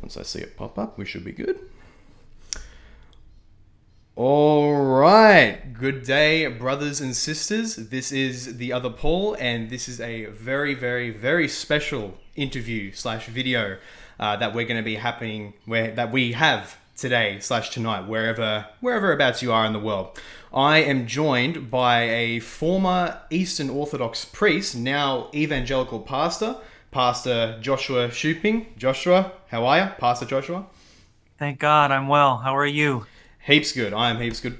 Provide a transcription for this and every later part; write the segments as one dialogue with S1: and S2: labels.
S1: Once I see it pop up, we should be good. All right. Good day, brothers and sisters. This is the other Paul, and this is a very, very, very special interview slash video that we're going to be happening that we have today slash tonight, wherever abouts you are in the world. I am joined by a former Eastern Orthodox priest, now evangelical pastor, Pastor Joshua Schooping. Joshua, how are you, Pastor Joshua?
S2: Thank God, I'm well. How are you?
S1: Heaps good. I am heaps good.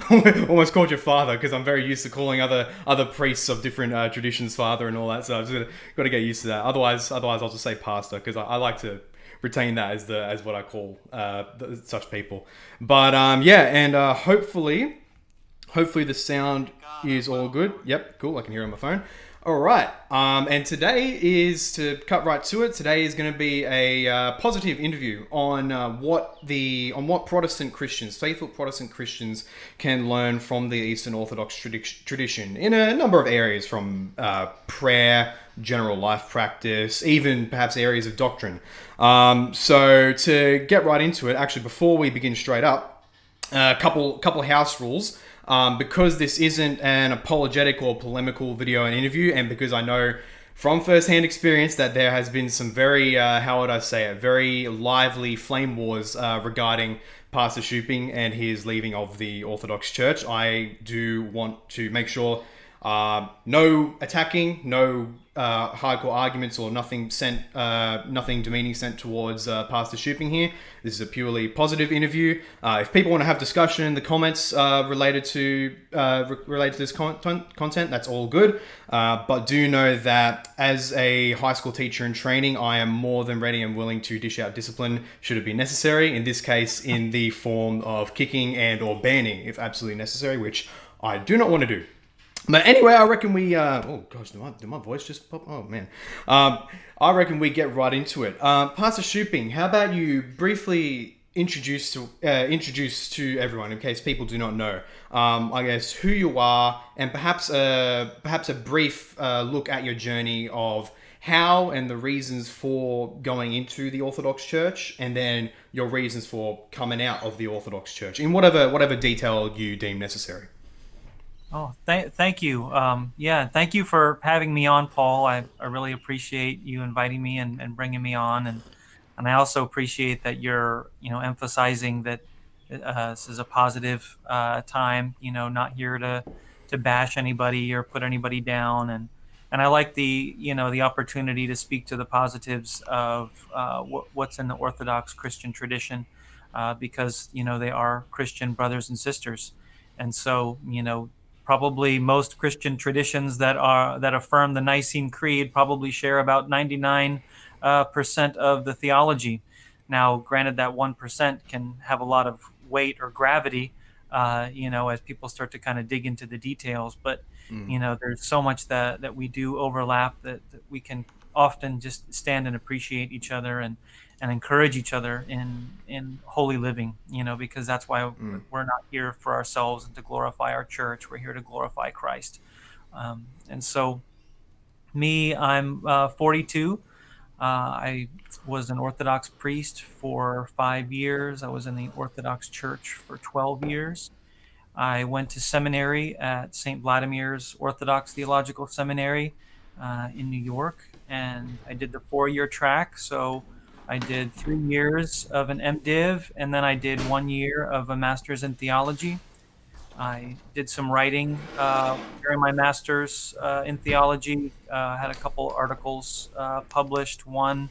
S1: Almost called your father because I'm very used to calling other priests of different traditions father and all that. So I've just got to get used to that. Otherwise I'll just say pastor because I like to retain that as what I call such people. But yeah, and hopefully the sound is all good. Yep, cool. I can hear it on my phone. All right. And today is, to cut right to it, today is going to be a positive interview on what Protestant Christians, faithful Protestant Christians, can learn from the Eastern Orthodox tradition in a number of areas, from prayer, general life practice, even perhaps areas of doctrine. So to get right into it, actually, before we begin straight up, a couple house rules. Because this isn't an apologetic or polemical video and interview, and because I know from first-hand experience that there has been some very, how would I say it, very lively flame wars regarding Pastor Schooping and his leaving of the Orthodox Church, I do want to make sure no attacking, no hardcore arguments, or nothing demeaning sent towards Pastor Schooping here. This is a purely positive interview. If people want to have discussion in the comments related to this content, that's all good. But do know that as a high school teacher in training, I am more than ready and willing to dish out discipline should it be necessary. In this case, in the form of kicking and or banning, if absolutely necessary, which I do not want to do. But anyway, I reckon we... oh, gosh, did my voice just pop? Oh, man. I reckon we get right into it. Pastor Schooping, how about you briefly introduce to everyone, in case people do not know, I guess, who you are, and perhaps a brief look at your journey of how and the reasons for going into the Orthodox Church, and then your reasons for coming out of the Orthodox Church, in whatever detail you deem necessary.
S2: Oh, thank you. Yeah, thank you for having me on, Paul. I really appreciate you inviting me and bringing me on, and I also appreciate that you're emphasizing that this is a positive time. Not here to bash anybody or put anybody down, and I like the opportunity to speak to the positives of what's in the Orthodox Christian tradition, because they are Christian brothers and sisters, and so probably most Christian traditions that affirm the Nicene Creed probably share about 99% of the theology. Now, granted, that 1% can have a lot of weight or gravity, as people start to kind of dig into the details. But there's so much that we do overlap that we can often just stand and appreciate each other and encourage each other in holy living, because that's why we're not here for ourselves and to glorify our church. We're here to glorify Christ. And so I'm 42. I was an Orthodox priest for 5 years. I was in the Orthodox Church for 12 years. I went to seminary at St. Vladimir's Orthodox Theological Seminary in New York, and I did the 4-year track. So I did 3 years of an MDiv, and then I did 1 year of a master's in theology. I did some writing during my master's in theology, had a couple articles published, one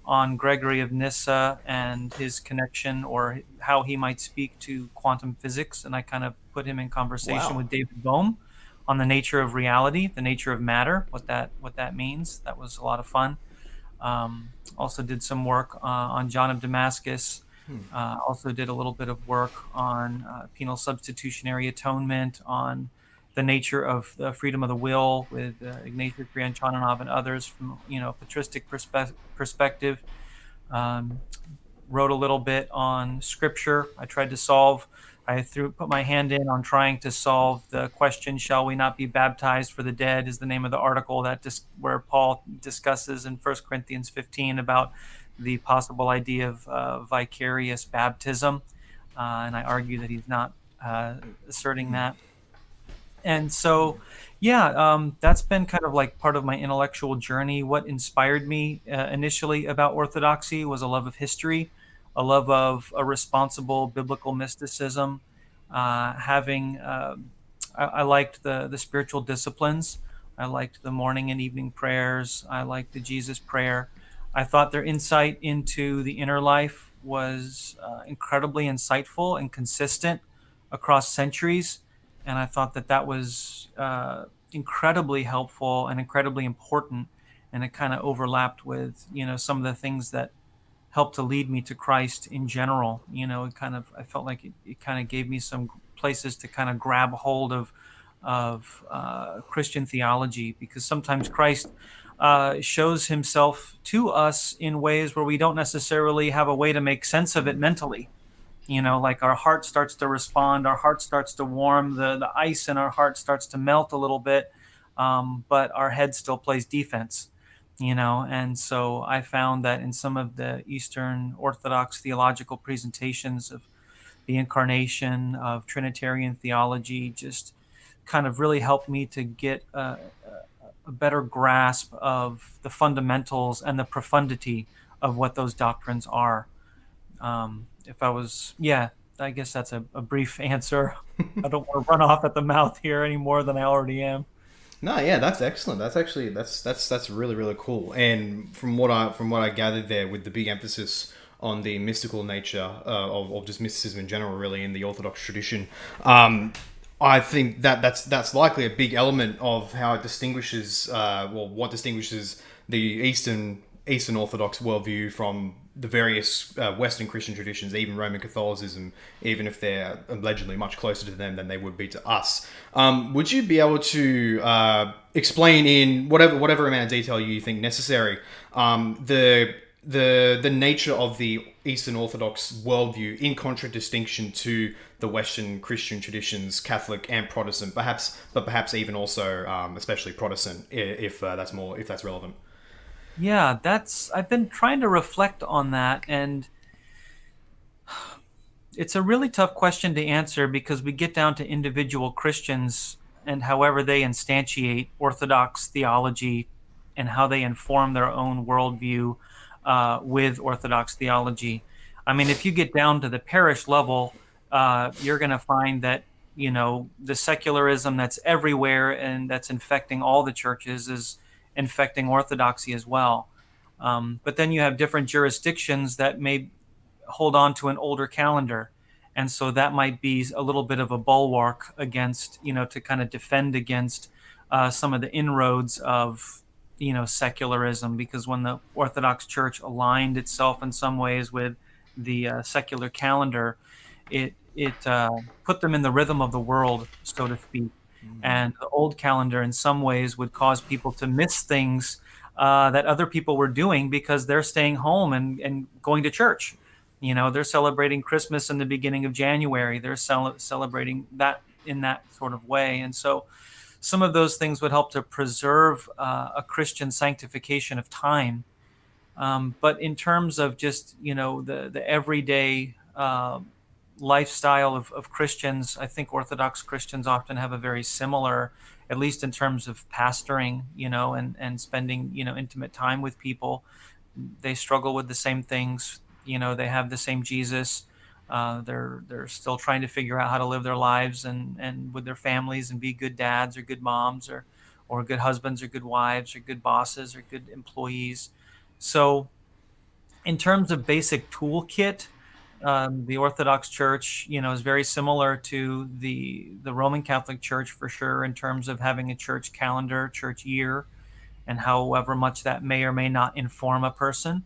S2: on Gregory of Nyssa and his connection, or how he might speak to quantum physics, and I kind of put him in conversation
S1: Wow.
S2: with David Bohm on the nature of reality, the nature of matter, what that means. That was a lot of fun. Also did some work on John of Damascus. Also did a little bit of work on penal substitutionary atonement, on the nature of the freedom of the will with Ignatius Brianchaninov and others from patristic perspective. Wrote a little bit on scripture. I put my hand in on trying to solve the question, shall we not be baptized for the dead, is the name of the article where Paul discusses in 1 Corinthians 15 about the possible idea of vicarious baptism, and I argue that he's not asserting that. And so, yeah, that's been kind of like part of my intellectual journey. What inspired me initially about Orthodoxy was a love of history, a love of a responsible biblical mysticism. Having, I liked the spiritual disciplines. I liked the morning and evening prayers. I liked the Jesus prayer. I thought their insight into the inner life was incredibly insightful and consistent across centuries, and I thought that that was incredibly helpful and incredibly important. And it kind of overlapped with some of the things that helped to lead me to Christ in general. It kind of I felt like it kind of gave me some places to kind of grab hold of Christian theology, because sometimes Christ shows himself to us in ways where we don't necessarily have a way to make sense of it mentally. Like our heart starts to respond, our heart starts to warm, the ice in our heart starts to melt a little bit, but our head still plays defense. And so I found that in some of the Eastern Orthodox theological presentations of the incarnation, of Trinitarian theology, just kind of really helped me to get a better grasp of the fundamentals and the profundity of what those doctrines are. If I was, yeah, I guess that's a brief answer. I don't want to run off at the mouth here any more than I already am.
S1: No, yeah, that's excellent. That's actually that's really really cool. And from what I gathered there, with the big emphasis on the mystical nature of just mysticism in general, really in the Orthodox tradition, I think that's likely a big element of how it distinguishes, what distinguishes the Eastern Orthodox worldview from the various Western Christian traditions, even Roman Catholicism, even if they're allegedly much closer to them than they would be to us. Would you be able to explain in whatever amount of detail you think necessary the nature of the Eastern Orthodox worldview in contradistinction to the Western Christian traditions, Catholic and Protestant, perhaps even also, especially Protestant, if that's relevant?
S2: Yeah, I've been trying to reflect on that, and it's a really tough question to answer because we get down to individual Christians and however they instantiate Orthodox theology and how they inform their own worldview with Orthodox theology. I mean, if you get down to the parish level, you're going to find that, the secularism that's everywhere and that's infecting all the churches is infecting Orthodoxy as well. But then you have different jurisdictions that may hold on to an older calendar. And so that might be a little bit of a bulwark against, to kind of defend against some of the inroads of, secularism, because when the Orthodox Church aligned itself in some ways with the secular calendar, it put them in the rhythm of the world, so to speak. And the old calendar, in some ways, would cause people to miss things that other people were doing because they're staying home and going to church. They're celebrating Christmas in the beginning of January. They're celebrating that in that sort of way. And so some of those things would help to preserve a Christian sanctification of time. But in terms of just, the everyday lifestyle of Christians, I think Orthodox Christians often have a very similar, at least in terms of pastoring, and spending, intimate time with people. They struggle with the same things. They have the same Jesus. They're still trying to figure out how to live their lives and with their families and be good dads or good moms or good husbands or good wives or good bosses or good employees. So in terms of basic toolkit, the Orthodox Church, is very similar to the Roman Catholic Church for sure, in terms of having a church calendar, church year, and however much that may or may not inform a person.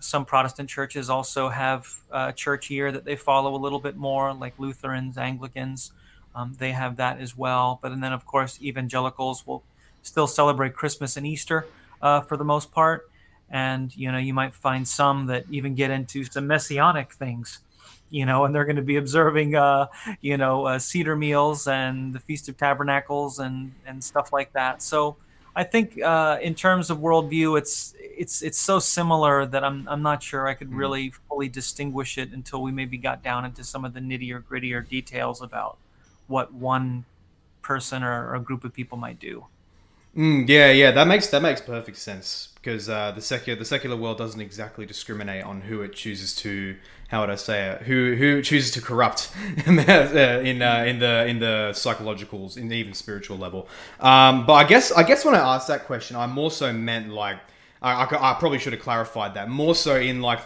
S2: Some Protestant churches also have a church year that they follow a little bit more, like Lutherans, Anglicans. They have that as well. But and then, of course, evangelicals will still celebrate Christmas and Easter for the most part. And, you might find some that even get into some messianic things, and they're going to be observing, Seder meals and the Feast of Tabernacles and stuff like that. So I think in terms of worldview, it's so similar that I'm not sure I could
S1: Mm.
S2: really fully distinguish it until we maybe got down into some of the nittier grittier details about what one person or a group of people might do.
S1: Yeah, yeah, that makes perfect sense because the secular world doesn't exactly discriminate on who it chooses to, how would I say it, who it chooses to corrupt in the psychologicals, in the even spiritual level. But I guess when I asked that question, I more so meant like I probably should have clarified that more so in like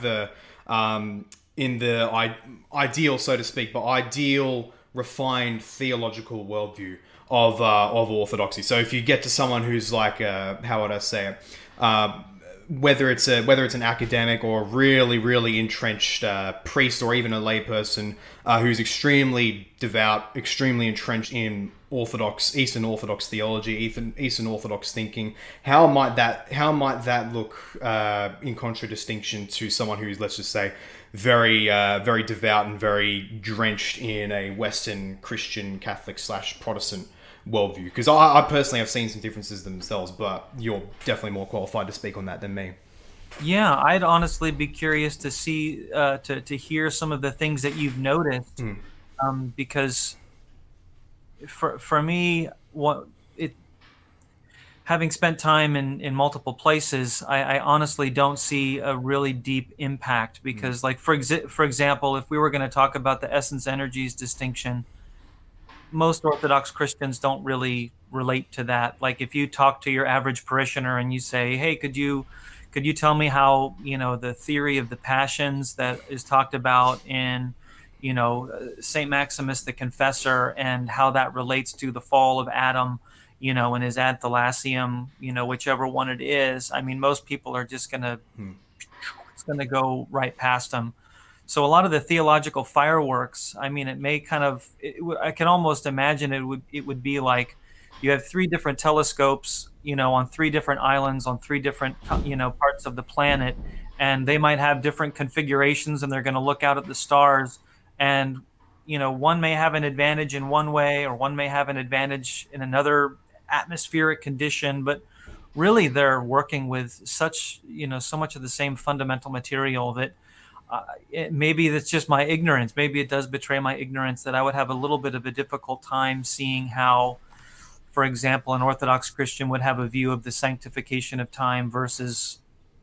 S1: in the ideal, so to speak, but ideal refined theological worldview of orthodoxy. So if you get to someone who's like how would I say it, whether it's an academic or a really entrenched priest or even a layperson who's extremely devout, extremely entrenched in Eastern Orthodox theology, Eastern Orthodox thinking, how might that look in contradistinction to someone who's, let's just say, very devout and very drenched in a Western Christian Catholic slash Protestant worldview? Because I personally have seen some differences themselves, but you're definitely more qualified to speak on that than me.
S2: Yeah, I'd honestly be curious to see to hear some of the things that you've noticed,
S1: Mm,
S2: because for me, what it having spent time in multiple places, I honestly don't see a really deep impact
S1: mm,
S2: because, like for example, if we were going to talk about the essence energies distinction, most Orthodox Christians don't really relate to that. Like if you talk to your average parishioner and you say, "Hey, could you tell me how, the theory of the passions that is talked about in, Saint Maximus the Confessor and how that relates to the fall of Adam, and his ad thalassium, whichever one it is." I mean, most people are just going to
S1: mm.
S2: it's going to go right past them. So a lot of the theological fireworks, I mean, it may kind of, I can almost imagine it would be like you have three different telescopes, on three different islands on three different, parts of the planet, and they might have different configurations, and they're going to look out at the stars, and one may have an advantage in one way, or one may have an advantage in another atmospheric condition, but really they're working with so much of the same fundamental material that maybe that's just my ignorance. Maybe it does betray my ignorance that I would have a little bit of a difficult time seeing how, for example, an Orthodox Christian would have a view of the sanctification of time versus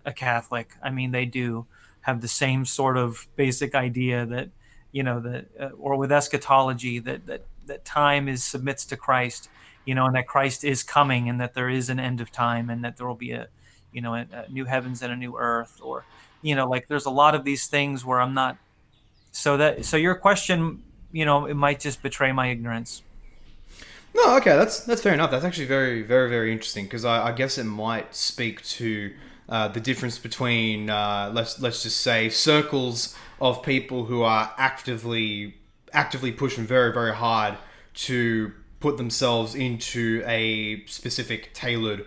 S2: a Catholic. I mean, they do have the same sort of basic idea that, or with eschatology, that time is submits to Christ, and that Christ is coming, and that there is an end of time, and that there will be a new heavens and a new earth, or like there's a lot of these things where I'm not. So your question, it might just betray my ignorance.
S1: No, okay, that's fair enough. That's actually very interesting because I guess it might speak to the difference between let's just say circles of people who are actively pushing very hard to put themselves into a specific tailored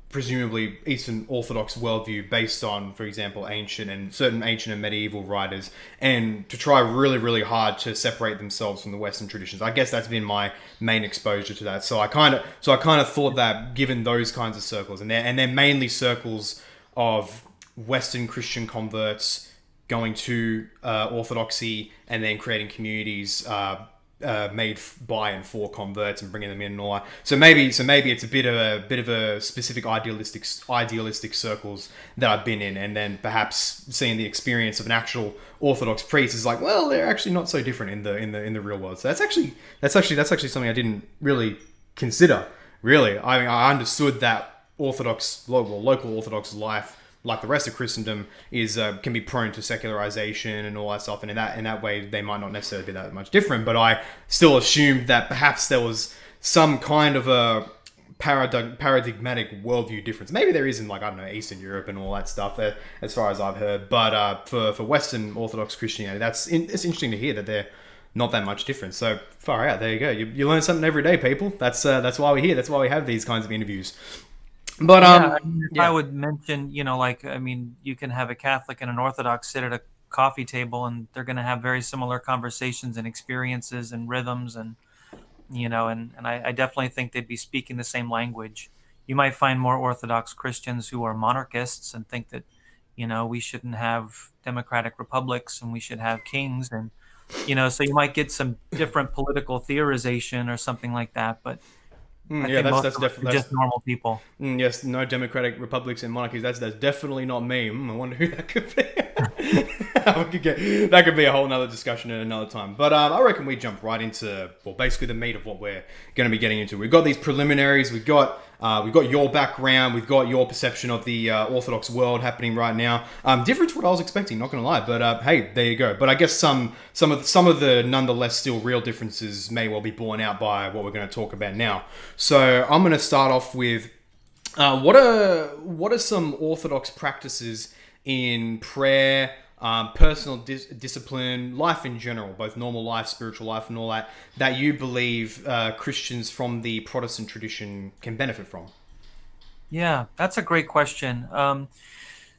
S1: presumably Eastern Orthodox worldview based on, for example, certain ancient and medieval writers, and to try really hard to separate themselves from the Western traditions. I guess that's been my main exposure to that. So I kind of thought that given those kinds of circles, and they're mainly circles of Western Christian converts going to Orthodoxy and then creating communities made by and for converts and bringing them in and all that. So maybe it's a bit of a specific idealistic circles that I've been in, and then perhaps seeing the experience of an actual Orthodox priest is like, well, they're actually not so different in the real world. So that's actually something I didn't really consider. Really, I mean, I understood that local Orthodox life, like the rest of Christendom, is can be prone to secularization and all that stuff, and in that way they might not necessarily be that much different. But I still assumed that perhaps there was some kind of a paradigmatic worldview difference. Maybe there is in, like, I don't know, Eastern Europe and all that stuff, as far as I've heard. But for Western Orthodox Christianity, it's interesting to hear that they're not that much different. So far out, there you go. You learn something every day, people. That's why we're here. That's why we have these kinds of interviews. But
S2: Yeah, I mean, if I
S1: yeah.
S2: would mention, like, I mean, you can have a Catholic and an Orthodox sit at a coffee table, and they're going to have very similar conversations and experiences and rhythms, and and I definitely think they'd be speaking the same language. you might find more Orthodox Christians who are monarchists and think that, we shouldn't have democratic republics and we should have kings. And, so you might get some different political theorization or something like that. But I
S1: Yeah,
S2: think most
S1: that's
S2: of us are
S1: definitely
S2: just
S1: that's
S2: normal people.
S1: yes, no democratic republics and monarchies. That's definitely not me. I wonder who that could be. That could be a whole nother discussion at another time. But I reckon we jump right into, well, basically the meat of what we're going to be getting into. We've got these preliminaries. We've got your background. We've got your perception of the Orthodox world happening right now. Different to what I was expecting. Not going to lie, but hey, there you go. But I guess some of the nonetheless still real differences may well be borne out by what we're going to talk about now. So I'm going to start off with what are some Orthodox practices in prayer, personal discipline, life in general, both normal life, spiritual life, and all that, that you believe Christians from the Protestant tradition can benefit from?
S2: Yeah, that's a great question.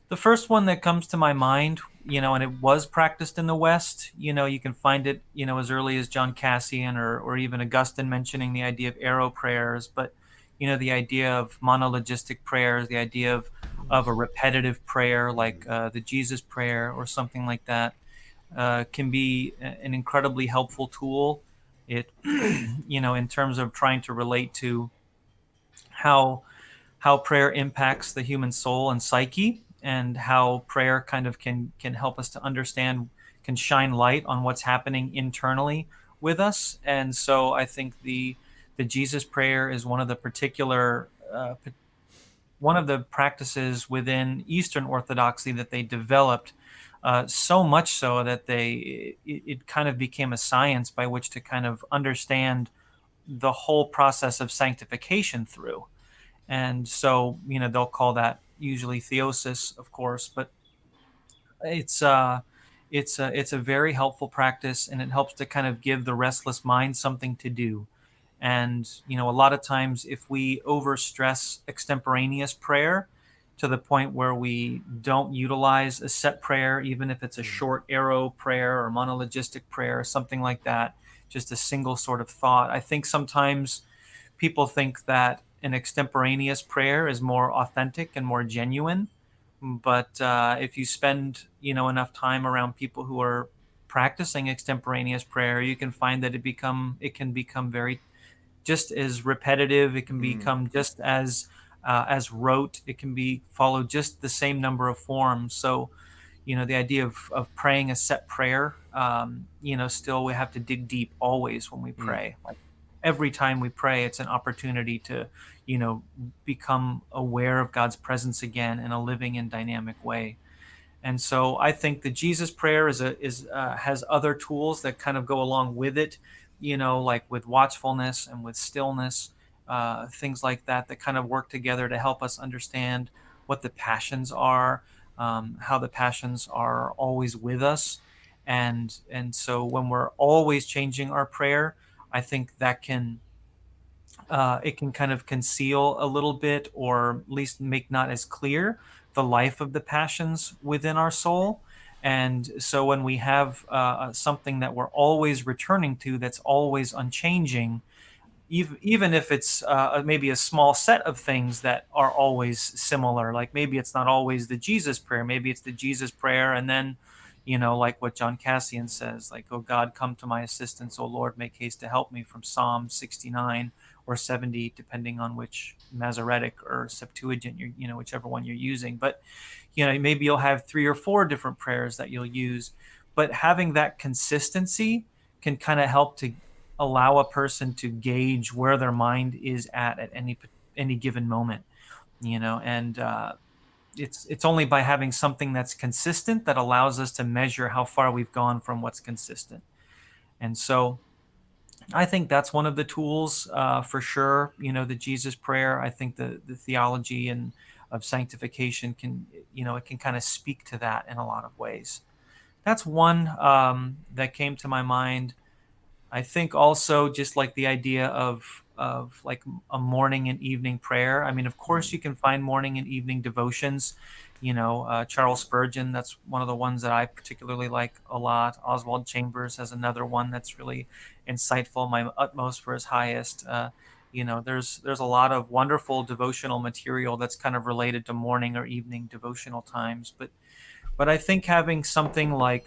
S2: The first one that comes to my mind, and it was practiced in the West, you can find it, as early as John Cassian or even Augustine mentioning the idea of arrow prayers, but, the idea of monologistic prayers, the idea of a repetitive prayer like the Jesus prayer or something like that, can be an incredibly helpful tool. It, in terms of trying to relate to how prayer impacts the human soul and psyche, and how prayer kind of can help us to understand, can shine light on what's happening internally with us. And so I think the Jesus prayer is one of the particular one of the practices within Eastern Orthodoxy that they developed, so much so that it kind of became a science by which to kind of understand the whole process of sanctification through. And so, they'll call that usually theosis, of course, but it's it's a very helpful practice, and it helps to kind of give the restless mind something to do. And a lot of times, if we overstress extemporaneous prayer to the point where we don't utilize a set prayer, even if it's a short arrow prayer or monologistic prayer or something like that, just a single sort of thought, I think sometimes people think that an extemporaneous prayer is more authentic and more genuine. But if you spend, enough time around people who are practicing extemporaneous prayer, you can find that it can become very just as repetitive. It can become just as rote. It can be follow just the same number of forms. So, the idea of praying a set prayer, still we have to dig deep always when we pray. Like every time we pray, it's an opportunity to, you know, become aware of God's presence again in a living and dynamic way. And so I think the Jesus prayer has other tools that kind of go along with it, like with watchfulness and with stillness, things like that that kind of work together to help us understand what the passions are, how the passions are always with us, and so when we're always changing our prayer, I think that can it can kind of conceal a little bit, or at least make not as clear the life of the passions within our soul. And so when we have something that we're always returning to, that's always unchanging, even if it's maybe a small set of things that are always similar, like maybe it's not always the Jesus prayer, maybe it's the Jesus prayer and then, like what John Cassian says, like, "Oh God, come to my assistance, oh Lord, make haste to help me," from Psalm 69 or 70, depending on which Masoretic or Septuagint you're, whichever one you're using. But maybe you'll have three or four different prayers that you'll use, but having that consistency can kind of help to allow a person to gauge where their mind is at any given moment. And it's only by having something that's consistent that allows us to measure how far we've gone from what's consistent. And so I think that's one of the tools, for sure. The Jesus prayer. I think the theology and of sanctification can, it can kind of speak to that in a lot of ways. That's one that came to my mind. I think also just like the idea of like a morning and evening prayer. I mean, of course, you can find morning and evening devotions. Charles Spurgeon, that's one of the ones that I particularly like a lot. Oswald Chambers has another one that's really insightful. My utmost for his highest. There's a lot of wonderful devotional material that's kind of related to morning or evening devotional times, but I think having something like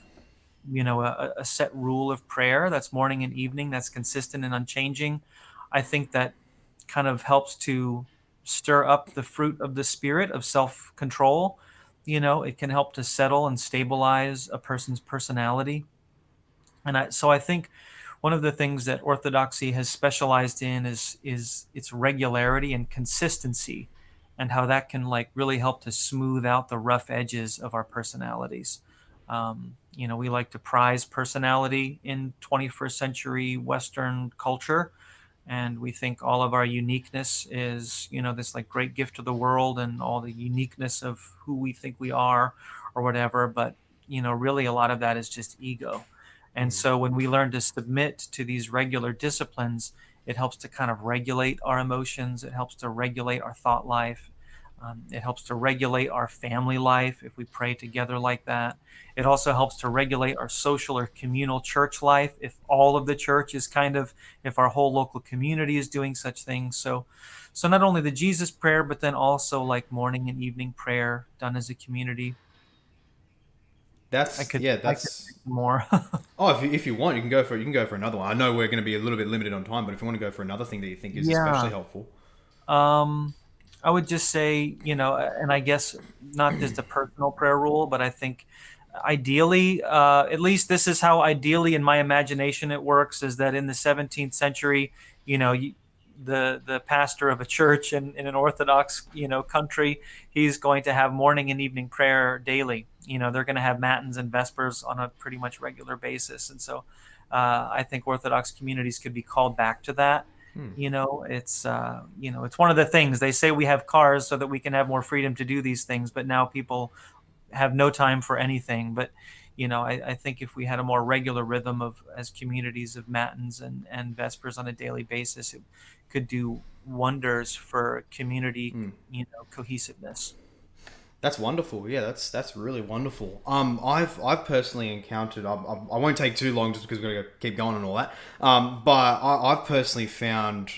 S2: a set rule of prayer that's morning and evening that's consistent and unchanging, I think that kind of helps to stir up the fruit of the spirit of self-control. It can help to settle and stabilize a person's personality. So I think one of the things that Orthodoxy has specialized in is its regularity and consistency, and how that can like really help to smooth out the rough edges of our personalities. We like to prize personality in 21st century Western culture, and we think all of our uniqueness is this like great gift to the world, and all the uniqueness of who we think we are or whatever. But really a lot of that is just ego. And so when we learn to submit to these regular disciplines, it helps to kind of regulate our emotions. It helps to regulate our thought life. It helps to regulate our family life if we pray together like that. It also helps to regulate our social or communal church life if all of the church is if our whole local community is doing such things. So not only the Jesus prayer, but then also like morning and evening prayer done as a community. I
S1: That's
S2: could
S1: yeah,
S2: I could
S1: that's
S2: think more.
S1: Oh, if you want, you can go for another one. I know we're going to be a little bit limited on time, but if you want to go for another thing that you think is especially
S2: Yeah.
S1: helpful.
S2: Um, I would just say, and I guess not just a personal prayer rule, but I think ideally, at least this is how ideally in my imagination it works, is that in the 17th century, you know, you, the pastor of a church in an Orthodox, country, he's going to have morning and evening prayer daily. They're going to have matins and vespers on a pretty much regular basis. And so I think Orthodox communities could be called back to that. It's one of the things they say, we have cars so that we can have more freedom to do these things, but now people have no time for anything. But I think if we had a more regular rhythm of as communities of matins and vespers on a daily basis, it could do wonders for community cohesiveness.
S1: That's wonderful. Yeah, that's really wonderful. I've personally encountered. I won't take too long just because we're gonna keep going and all that. But I've personally found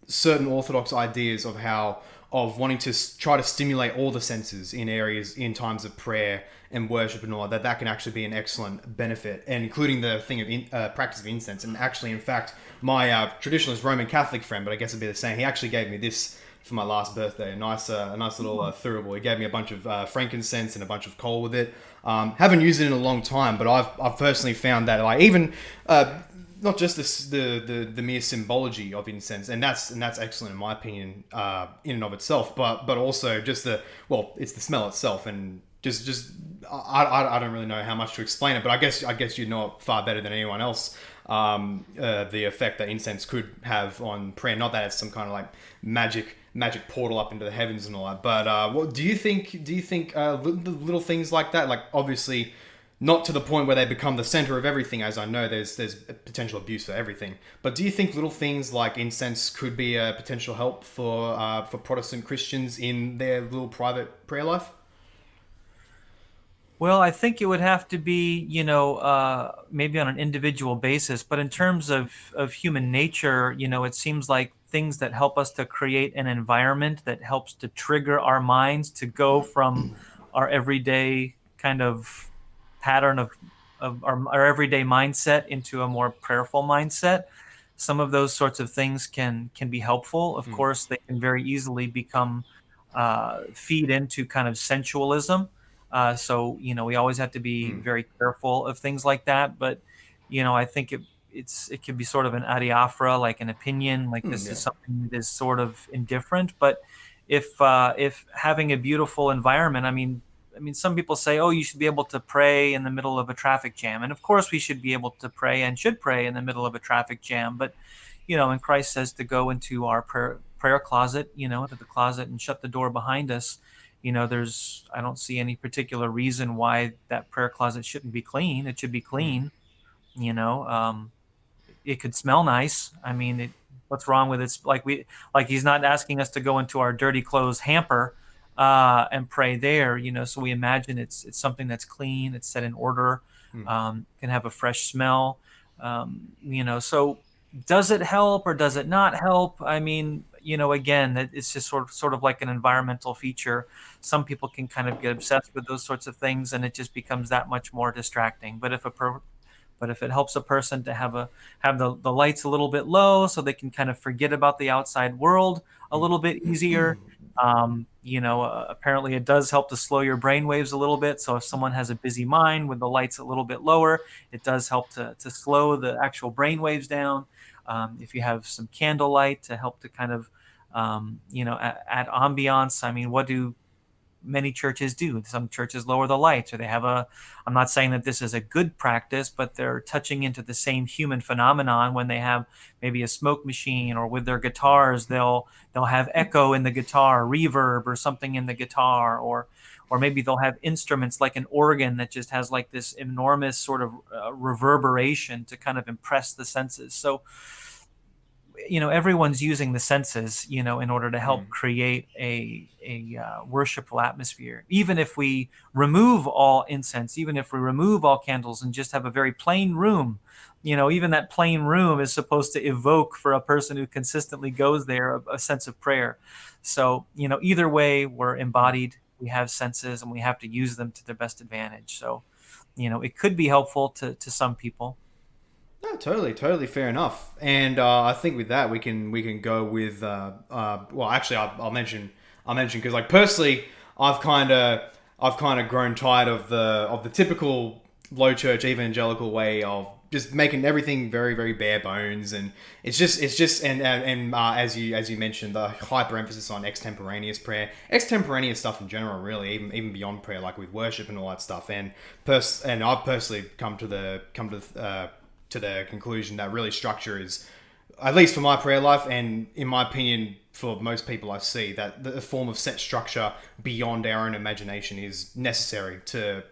S1: certain Orthodox ideas of wanting to try to stimulate all the senses in areas in times of prayer and worship and all that. That can actually be an excellent benefit, and including the thing of practice of incense. And actually, in fact, my traditionalist Roman Catholic friend, but I guess it'd be the same. He actually gave me this for my last birthday. A nice little thurible. He gave me a bunch of frankincense and a bunch of coal with it. Haven't used it in a long time, but I've personally found that like even not just the mere symbology of incense, and that's excellent in my opinion in and of itself, but also just it's the smell itself, and just I don't really know how much to explain it, but I guess you know it far better than anyone else. The effect that incense could have on prayer. Not that it's some kind of like magic portal up into the heavens and all that. But what do you think? Do you think little things like that, like obviously not to the point where they become the center of everything, as I know there's potential abuse for everything. But do you think little things like incense could be a potential help for Protestant Christians in their little private prayer life?
S2: Well, I think it would have to be, maybe on an individual basis. But in terms of human nature, it seems like things that help us to create an environment that helps to trigger our minds to go from our everyday kind of pattern of our everyday mindset into a more prayerful mindset. Some of those sorts of things can be helpful. Of course, they can very easily become feed into kind of sensualism. So we always have to be very careful of things like that. But I think it could be sort of an adiaphora, like an opinion, like this is
S1: Yeah.
S2: something that is sort of indifferent. But if having a beautiful environment, I mean, some people say, oh, you should be able to pray in the middle of a traffic jam, and of course we should be able to pray and should pray in the middle of a traffic jam. But and Christ says to go into our prayer closet, into the closet and shut the door behind us. I don't see any particular reason why that prayer closet shouldn't be clean. It should be clean. You know, it could smell nice. I mean, what's wrong with it? Like he's not asking us to go into our dirty clothes hamper and pray there. So we imagine it's something that's clean, it's set in order, can have a fresh smell. So Does it help or does it not help? I mean, again, it's just sort of like an environmental feature. Some people can kind of get obsessed with those sorts of things, and it just becomes that much more distracting. But if it helps a person to have the lights a little bit low so they can kind of forget about the outside world a little bit easier. Apparently it does help to slow your brain waves a little bit. So if someone has a busy mind with the lights a little bit lower, it does help to slow the actual brain waves down. If you have some candlelight to help to kind of, add ambiance. I mean, what do many churches do? Some churches lower the lights, or they have I'm not saying that this is a good practice, but they're touching into the same human phenomenon when they have maybe a smoke machine, or with their guitars, they'll have echo in the guitar, reverb or something in the guitar, or maybe they'll have instruments like an organ that just has like this enormous sort of reverberation to kind of impress the senses. So everyone's using the senses in order to help create a worshipful atmosphere. Even if we remove all incense, even if we remove all candles and just have a very plain room, even that plain room is supposed to evoke for a person who consistently goes there a sense of prayer. So either way, we're embodied, we have senses, and we have to use them to their best advantage. So it could be helpful to some people.
S1: No, totally fair enough. And I think with that we can go with well, actually, I'll mention because like personally, I've kind of grown tired of the typical low church evangelical way of just making everything very very bare bones, and it's just and as you mentioned, the hyper emphasis on extemporaneous stuff in general, really, even beyond prayer, like with worship and all that stuff. And I've personally come to the conclusion that really structure is, at least for my prayer life, and in my opinion, for most people I see, that the form of set structure beyond our own imagination is necessary to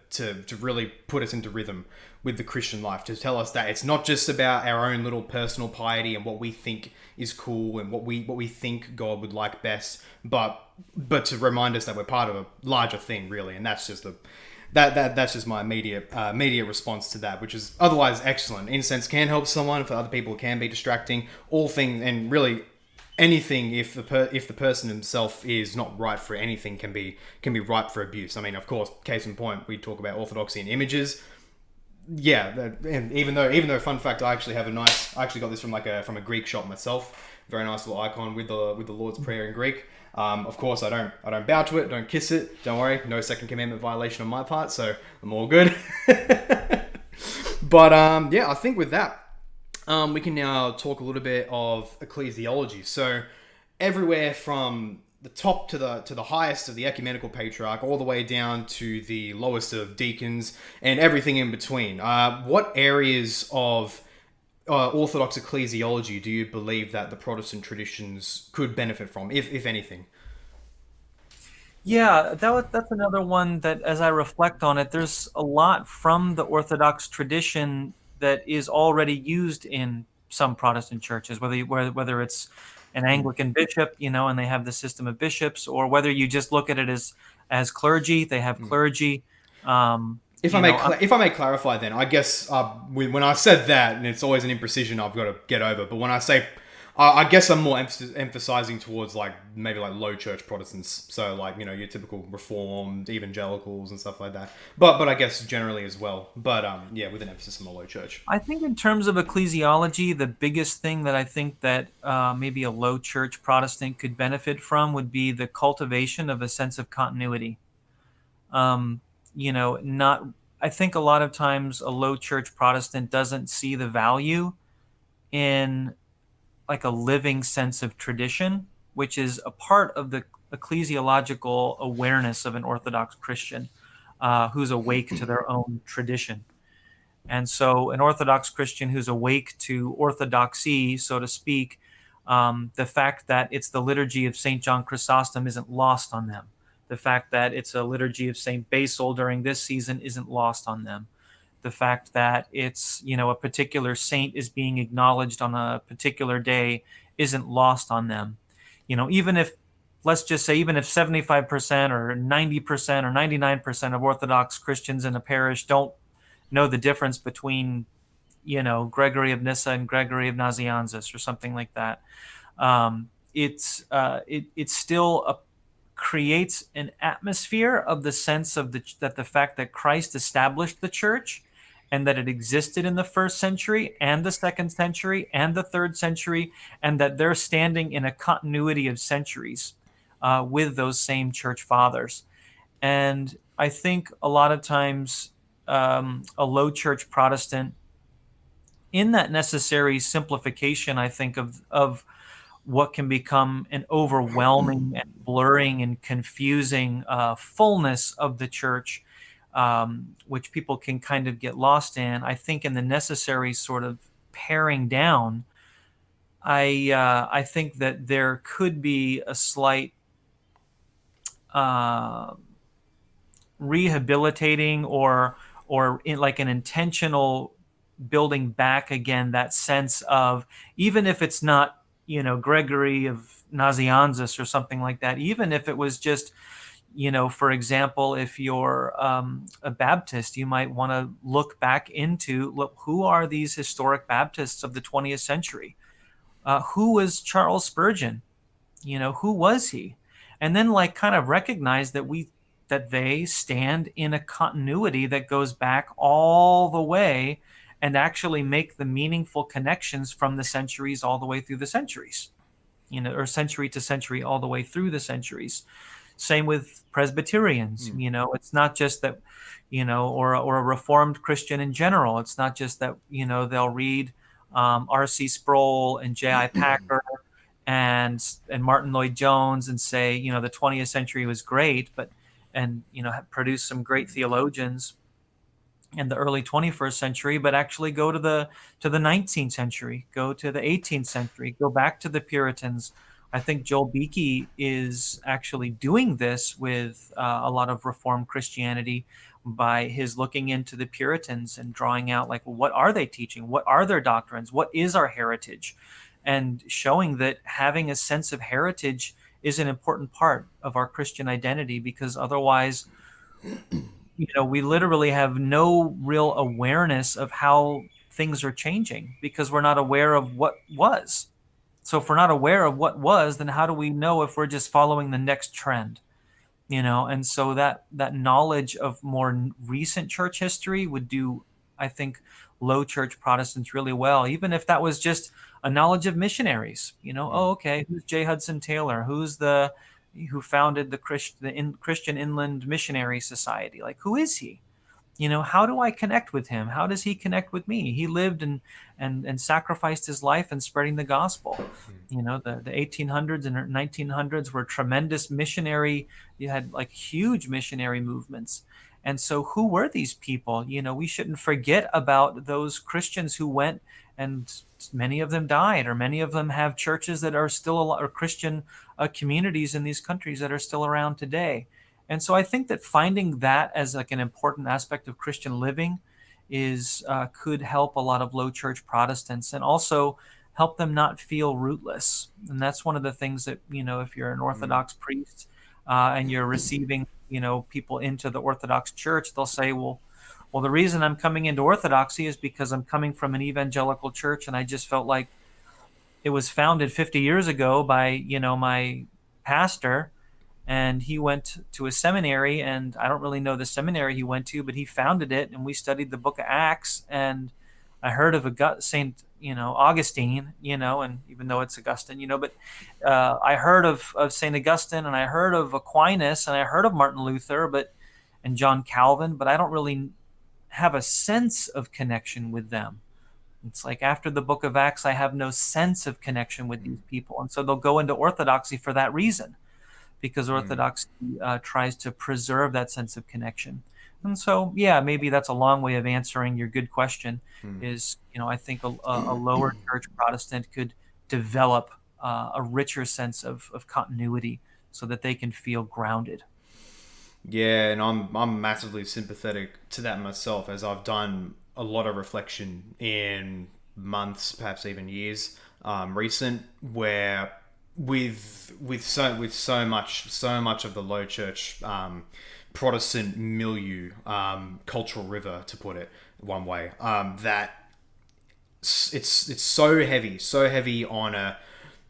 S1: really put us into rhythm with the Christian life, to tell us that it's not just about our own little personal piety and what we think is cool and what we think God would like best, but to remind us that we're part of a larger thing, really. And that's just that's just my immediate response to that, which is otherwise excellent. Incense can help someone; for other people, it can be distracting. All things, and really anything, if the person himself is not right for anything, can be ripe for abuse. I mean, of course, case in point, we talk about orthodoxy and images. Yeah, and even though fun fact, I actually got this from a Greek shop myself. Very nice little icon with the Lord's Prayer in Greek. Of course, I don't bow to it, don't kiss it. Don't worry, no second commandment violation on my part, so I'm all good. But yeah, I think with that, we can now talk a little bit of ecclesiology. So everywhere from the top to the highest of the ecumenical patriarch, all the way down to the lowest of deacons, and everything in between. What areas of Orthodox ecclesiology do you believe that the Protestant traditions could benefit from, if anything?
S2: Yeah, that's another one that, as I reflect on it, there's a lot from the Orthodox tradition that is already used in some Protestant churches, whether it's an Anglican bishop, and they have the system of bishops, or whether you just look at it as clergy, they have clergy.
S1: If if I may clarify, then I guess when I said that, and it's always an imprecision I've got to get over, but when I say, I guess I'm more emphasizing towards like maybe like low church Protestants, so like your typical Reformed evangelicals and stuff like that. But I guess generally as well. But yeah, with an emphasis on the low church.
S2: I think in terms of ecclesiology, the biggest thing that I think that maybe a low church Protestant could benefit from would be the cultivation of a sense of continuity. Not, I think a lot of times a low church Protestant doesn't see the value in like a living sense of tradition, which is a part of the ecclesiological awareness of an Orthodox Christian who's awake to their own tradition. And so, an Orthodox Christian who's awake to orthodoxy, so to speak, the fact that it's the liturgy of St. John Chrysostom isn't lost on them. The fact that it's a liturgy of St. Basil during this season isn't lost on them. The fact that it's, a particular saint is being acknowledged on a particular day isn't lost on them. Even if, let's just say, even if 75% or 90% or 99% of Orthodox Christians in a parish don't know the difference between Gregory of Nyssa and Gregory of Nazianzus or something like that. It still creates an atmosphere of the sense of the fact that Christ established the church and that it existed in the first century and the second century and the third century, and that they're standing in a continuity of centuries with those same church fathers. And I think a lot of times a low church Protestant, in that necessary simplification, I think of what can become an overwhelming and blurring and confusing fullness of the church, which people can kind of get lost in. I think in the necessary sort of paring down, I think that there could be a slight uh, rehabilitating or in like an intentional building back again that sense of, even if it's not Gregory of Nazianzus or something like that, even if it was just for example, if you're a Baptist, you might want to look back into who are these historic Baptists of the 20th century. Who was Charles Spurgeon? Who was he? And then like kind of recognize that they stand in a continuity that goes back all the way, and actually make the meaningful connections from the centuries all the way through the centuries, or century to century all the way through the centuries. Same with Presbyterians. It's not just that, or a Reformed Christian in general. It's not just that, they'll read R.C. Sproul and J.I. Packer and Martin Lloyd-Jones and say, the 20th century was great, and have produced some great theologians in the early 21st century, but actually go to the 19th century, go to the 18th century, go back to the Puritans. I think Joel Beakey is actually doing this with a lot of Reformed Christianity by his looking into the Puritans and drawing out, like, well, what are they teaching? What are their doctrines? What is our heritage? And showing that having a sense of heritage is an important part of our Christian identity, because otherwise, we literally have no real awareness of how things are changing, because we're not aware of what was. So if we're not aware of what was, then how do we know if we're just following the next trend? And so that knowledge of more recent church history would do, I think, low church Protestants really well, even if that was just a knowledge of missionaries. Oh, okay, who's J. Hudson Taylor? Who founded the Christian Inland Missionary Society? Like, who is he? How do I connect with him? How does he connect with me? He lived and sacrificed his life in spreading the gospel. The 1800s and 1900s were tremendous missionary. You had like huge missionary movements. And so who were these people? We shouldn't forget about those Christians who went, and many of them died, or many of them have churches that are still, or Christian communities in these countries that are still around today. And so I think that finding that as like an important aspect of Christian living could help a lot of low church Protestants, and also help them not feel rootless. And that's one of the things that, if you're an Orthodox priest and you're receiving, people into the Orthodox Church, they'll say, well, the reason I'm coming into Orthodoxy is because I'm coming from an evangelical church, and I just felt like it was founded 50 years ago by, my pastor, and he went to a seminary, and I don't really know the seminary he went to, but he founded it, and we studied the book of Acts, and I heard of Saint, Augustine, and even though it's Augustine, but I heard of Saint Augustine, and I heard of Aquinas, and I heard of Martin Luther, and John Calvin, but I don't really have a sense of connection with them. It's like after the book of Acts, I have no sense of connection with these people. And so they'll go into Orthodoxy for that reason, because Orthodoxy tries to preserve that sense of connection. And so, yeah, maybe that's a long way of answering your good question is, I think a lower church Protestant could develop a richer sense of continuity so that they can feel grounded.
S1: Yeah, and I'm massively sympathetic to that myself, as I've done a lot of reflection in months, perhaps even years, recent, where with so much of the low church Protestant milieu, cultural river, to put it one way, that it's so heavy on a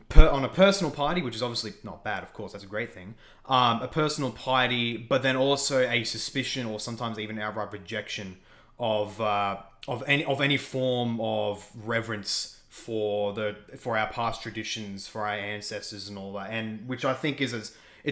S1: personal piety, which is obviously not bad, of course, that's a great thing. A personal piety, but then also a suspicion or sometimes even outright rejection of any form of reverence for our past traditions, for our ancestors, and all that, and which I think it's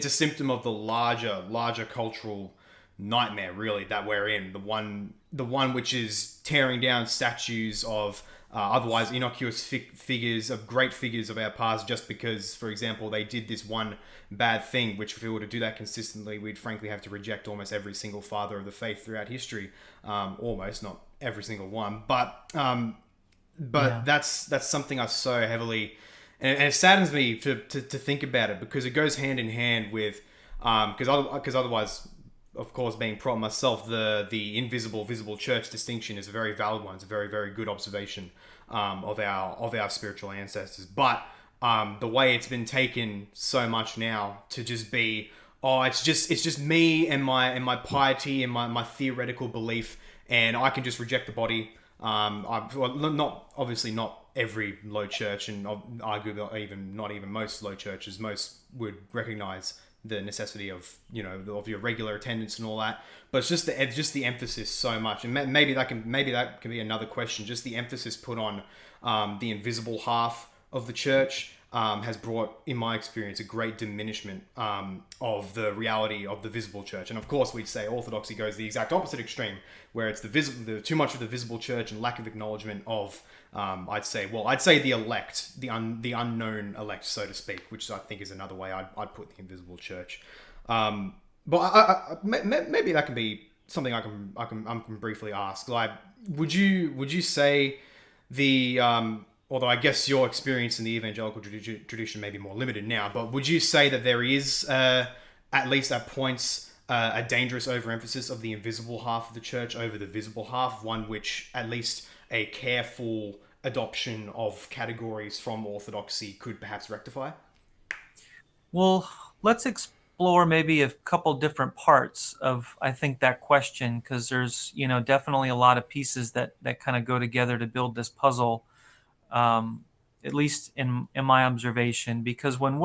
S1: a symptom of the larger cultural nightmare, really, that we're in. The one which is tearing down statues of otherwise innocuous figures, of great figures of our past, just because, for example, they did this one bad thing, which if we were to do that consistently, we'd frankly have to reject almost every single father of the faith throughout history. Almost, not every single one, but
S2: Yeah.
S1: that's something I so heavily, and it saddens me to think about it, because it goes hand in hand with, because otherwise, of course, being pro myself, the invisible visible church distinction is a very valid one. It's a very good observation of our spiritual ancestors. But the way it's been taken so much now to just be, oh, it's just me and my piety and my theoretical belief, and I can just reject the body. Well, not obviously not every low church, and arguably even not even most low churches. Most would recognize the necessity of of your regular attendance and all that, but it's just the emphasis so much, and maybe that can be another question. Just the emphasis put on the invisible half of the church has brought, in my experience, a great diminishment of the reality of the visible church. And of course, we'd say Orthodoxy goes the exact opposite extreme, where it's the too much of the visible church and lack of acknowledgement of, I'd say the elect, the unknown elect, so to speak, which I think is another way I'd put the invisible church. But maybe that can be something I can briefly ask. Like, would you say the although I guess your experience in the evangelical tradition may be more limited now, but would you say that there is, at least at points, a dangerous overemphasis of the invisible half of the church over the visible half, one which at least a careful adoption of categories from orthodoxy could perhaps rectify?
S2: Well, let's explore maybe a couple different parts of, I think, that question, because there's, definitely a lot of pieces that kind of go together to build this puzzle, um, at least in my observation. Because when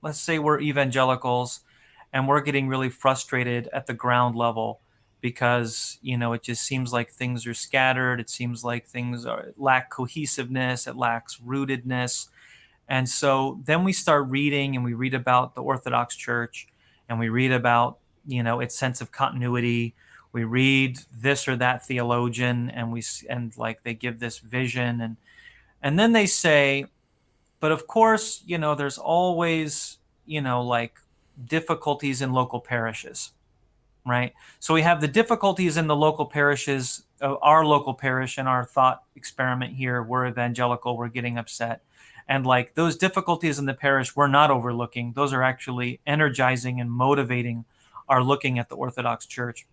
S2: let's say we're evangelicals and we're getting really frustrated at the ground level because, it just seems like things are scattered. It seems like things lack cohesiveness. It lacks rootedness. And so then we start reading, and we read about the Orthodox Church, and we read about, its sense of continuity. We read this or that theologian, and like they give this vision, and then they say, but of course, there's always, like difficulties in local parishes, right? So we have the difficulties in the local parishes, our local parish, and our thought experiment here. We're evangelical, we're getting upset. And like those difficulties in the parish, we're not overlooking. Those are actually energizing and motivating our looking at the Orthodox Church.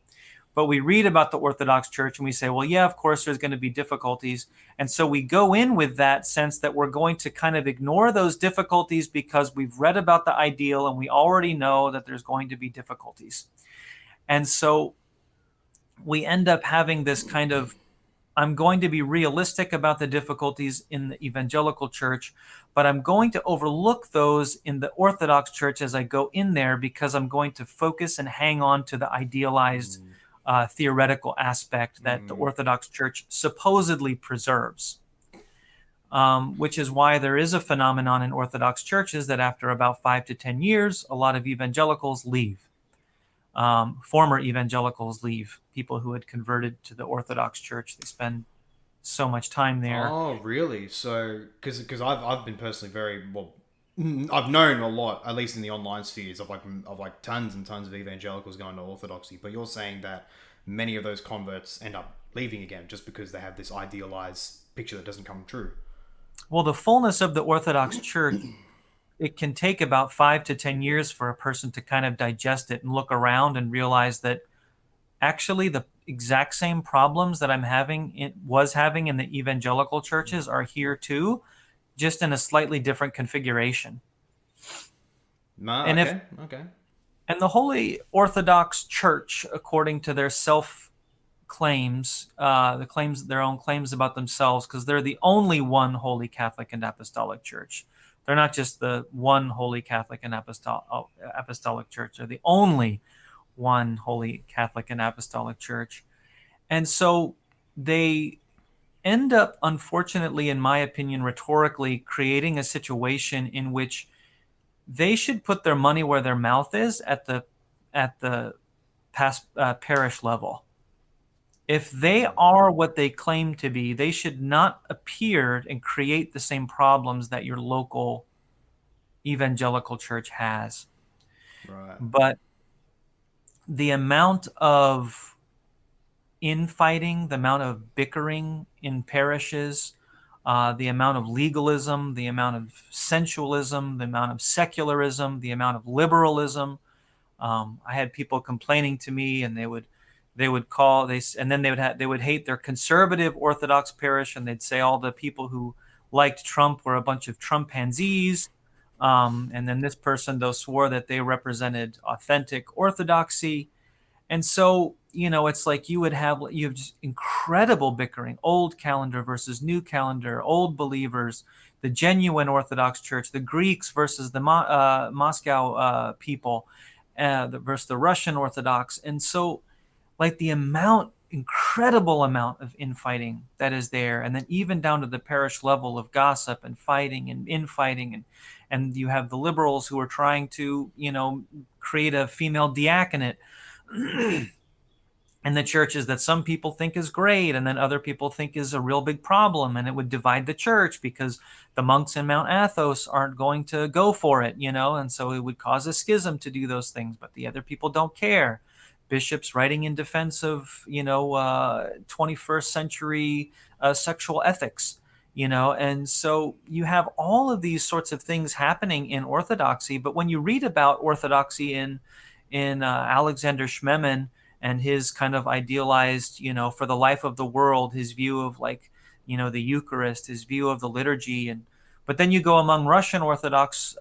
S2: But we read about the Orthodox Church and we say, well, yeah, of course, there's going to be difficulties. And so we go in with that sense that we're going to kind of ignore those difficulties because we've read about the ideal and we already know that there's going to be difficulties. And so we end up having this kind of, I'm going to be realistic about the difficulties in the evangelical church, but I'm going to overlook those in the Orthodox Church as I go in there, because I'm going to focus and hang on to the idealized theoretical aspect that the Orthodox Church supposedly preserves. Which is why there is a phenomenon in Orthodox churches that after about 5 to 10 years, a lot of evangelicals leave. Former evangelicals leave. People who had converted to the Orthodox Church, they spend so much time there.
S1: Oh, really? So, because I've been personally very well, I've known a lot, at least in the online spheres, of like tons and tons of evangelicals going to orthodoxy. But you're saying that many of those converts end up leaving again just because they have this idealized picture that doesn't come true.
S2: Well, the fullness of the Orthodox Church, it can take about 5 to 10 years for a person to kind of digest it and look around and realize that actually the exact same problems that was having in the evangelical churches are here too, just in a slightly different configuration.
S1: Nah,
S2: And if
S1: okay.
S2: and the Holy Orthodox Church, according to their self claims, their own claims about themselves, because they're the only one holy Catholic and Apostolic Church. They're not just the one holy Catholic and Apostolic Church. They're the only one holy Catholic and Apostolic Church. And so they end up, unfortunately, in my opinion, rhetorically creating a situation in which they should put their money where their mouth is at the parish level. If they are what they claim to be, they should not appear and create the same problems that your local evangelical church has.
S1: Right.
S2: But the amount of infighting, the amount of bickering in parishes, the amount of legalism, the amount of sensualism, the amount of secularism, the amount of liberalism. I had people complaining to me, and they would hate their conservative Orthodox parish, and they'd say all the people who liked Trump were a bunch of Trumpanzees. And then this person, though, swore that they represented authentic Orthodoxy. And so, it's like you have just incredible bickering, old calendar versus new calendar, old believers, the genuine Orthodox Church, the Greeks versus the Moscow people, versus the Russian Orthodox. And so, like, the incredible amount of infighting that is there, and then even down to the parish level of gossip and fighting and infighting, and you have the liberals who are trying to, create a female diaconate in the churches that some people think is great, and then other people think is a real big problem, and it would divide the church because the monks in Mount Athos aren't going to go for it, and so it would cause a schism to do those things, but the other people don't care. Bishops writing in defense of 21st century sexual ethics, and so you have all of these sorts of things happening in Orthodoxy. But when you read about Orthodoxy in Alexander Schmemann and his kind of idealized, for the life of the world, his view of the Eucharist, his view of the liturgy, but then you go among Russian Orthodox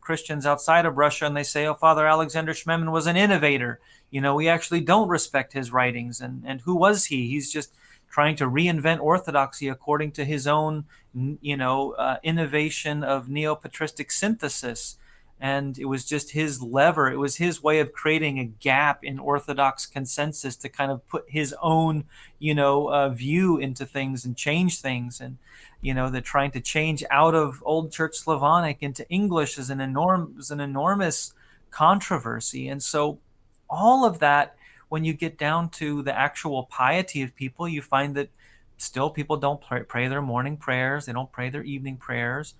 S2: Christians outside of Russia, and they say, oh, Father Alexander Schmemann was an innovator. We actually don't respect his writings. And who was he? He's just trying to reinvent Orthodoxy according to his own, innovation of neo-patristic synthesis. And it was just his lever. It was his way of creating a gap in Orthodox consensus to kind of put his own, view into things and change things. And, they're trying to change out of Old Church Slavonic into English is an enormous controversy. And so all of that, when you get down to the actual piety of people, you find that still people don't pray their morning prayers. They don't pray their evening prayers.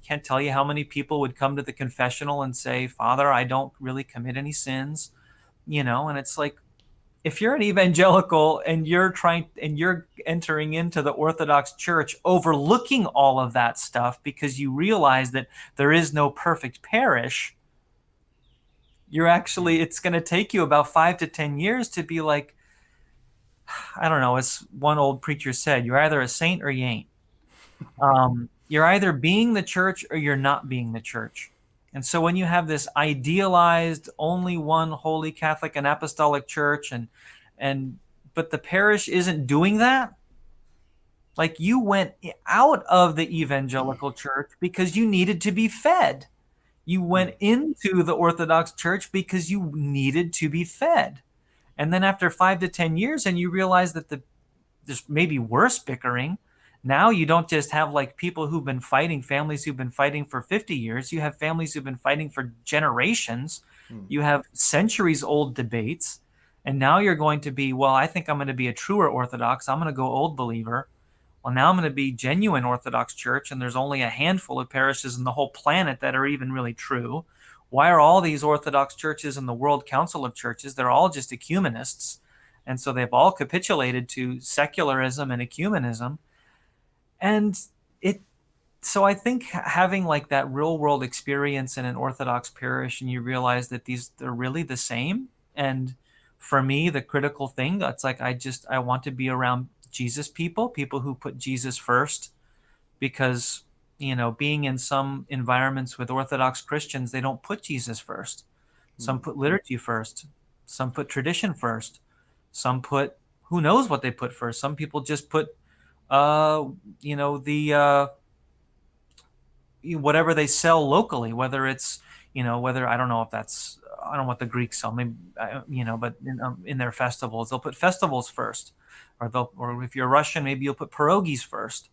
S2: Can't tell you how many people would come to the confessional and say, Father, I don't really commit any sins, and it's like, if you're an evangelical and you're entering into the Orthodox Church overlooking all of that stuff because you realize that there is no perfect parish, it's going to take you about 5 to 10 years to be like, I don't know, as one old preacher said, you're either a saint or you ain't. You're either being the church or you're not being the church. And so when you have this idealized only one holy Catholic and Apostolic Church, but the parish isn't doing that, like, you went out of the evangelical church because you needed to be fed. You went into the Orthodox Church because you needed to be fed. And then after 5 to 10 years, and you realize that there's maybe worse bickering. Now you don't just have people who've been fighting, families who've been fighting for 50 years. You have families who've been fighting for generations. You have centuries old debates. And now you're going to be, well, I think I'm going to be a truer Orthodox. I'm going to go old believer. Well, now I'm going to be genuine Orthodox Church, and there's only a handful of parishes in the whole planet that are even really true. Why are all these Orthodox churches in the World Council of Churches? They're all just ecumenists. And so they've all capitulated to secularism and ecumenism. And so I think having that real world experience in an Orthodox parish, and you realize that they're really the same. And for me, the critical thing, it's like, I want to be around Jesus people who put Jesus first, because, being in some environments with Orthodox Christians, they don't put Jesus first. Some put liturgy first. Some put tradition first. Some put who knows what they put first. Some people just put, uh, the whatever they sell locally, whether it's, whether, I don't know if that's, I don't know what the Greeks sell, maybe, but in their festivals, they'll put festivals first, or if you're Russian, maybe you'll put pierogies first,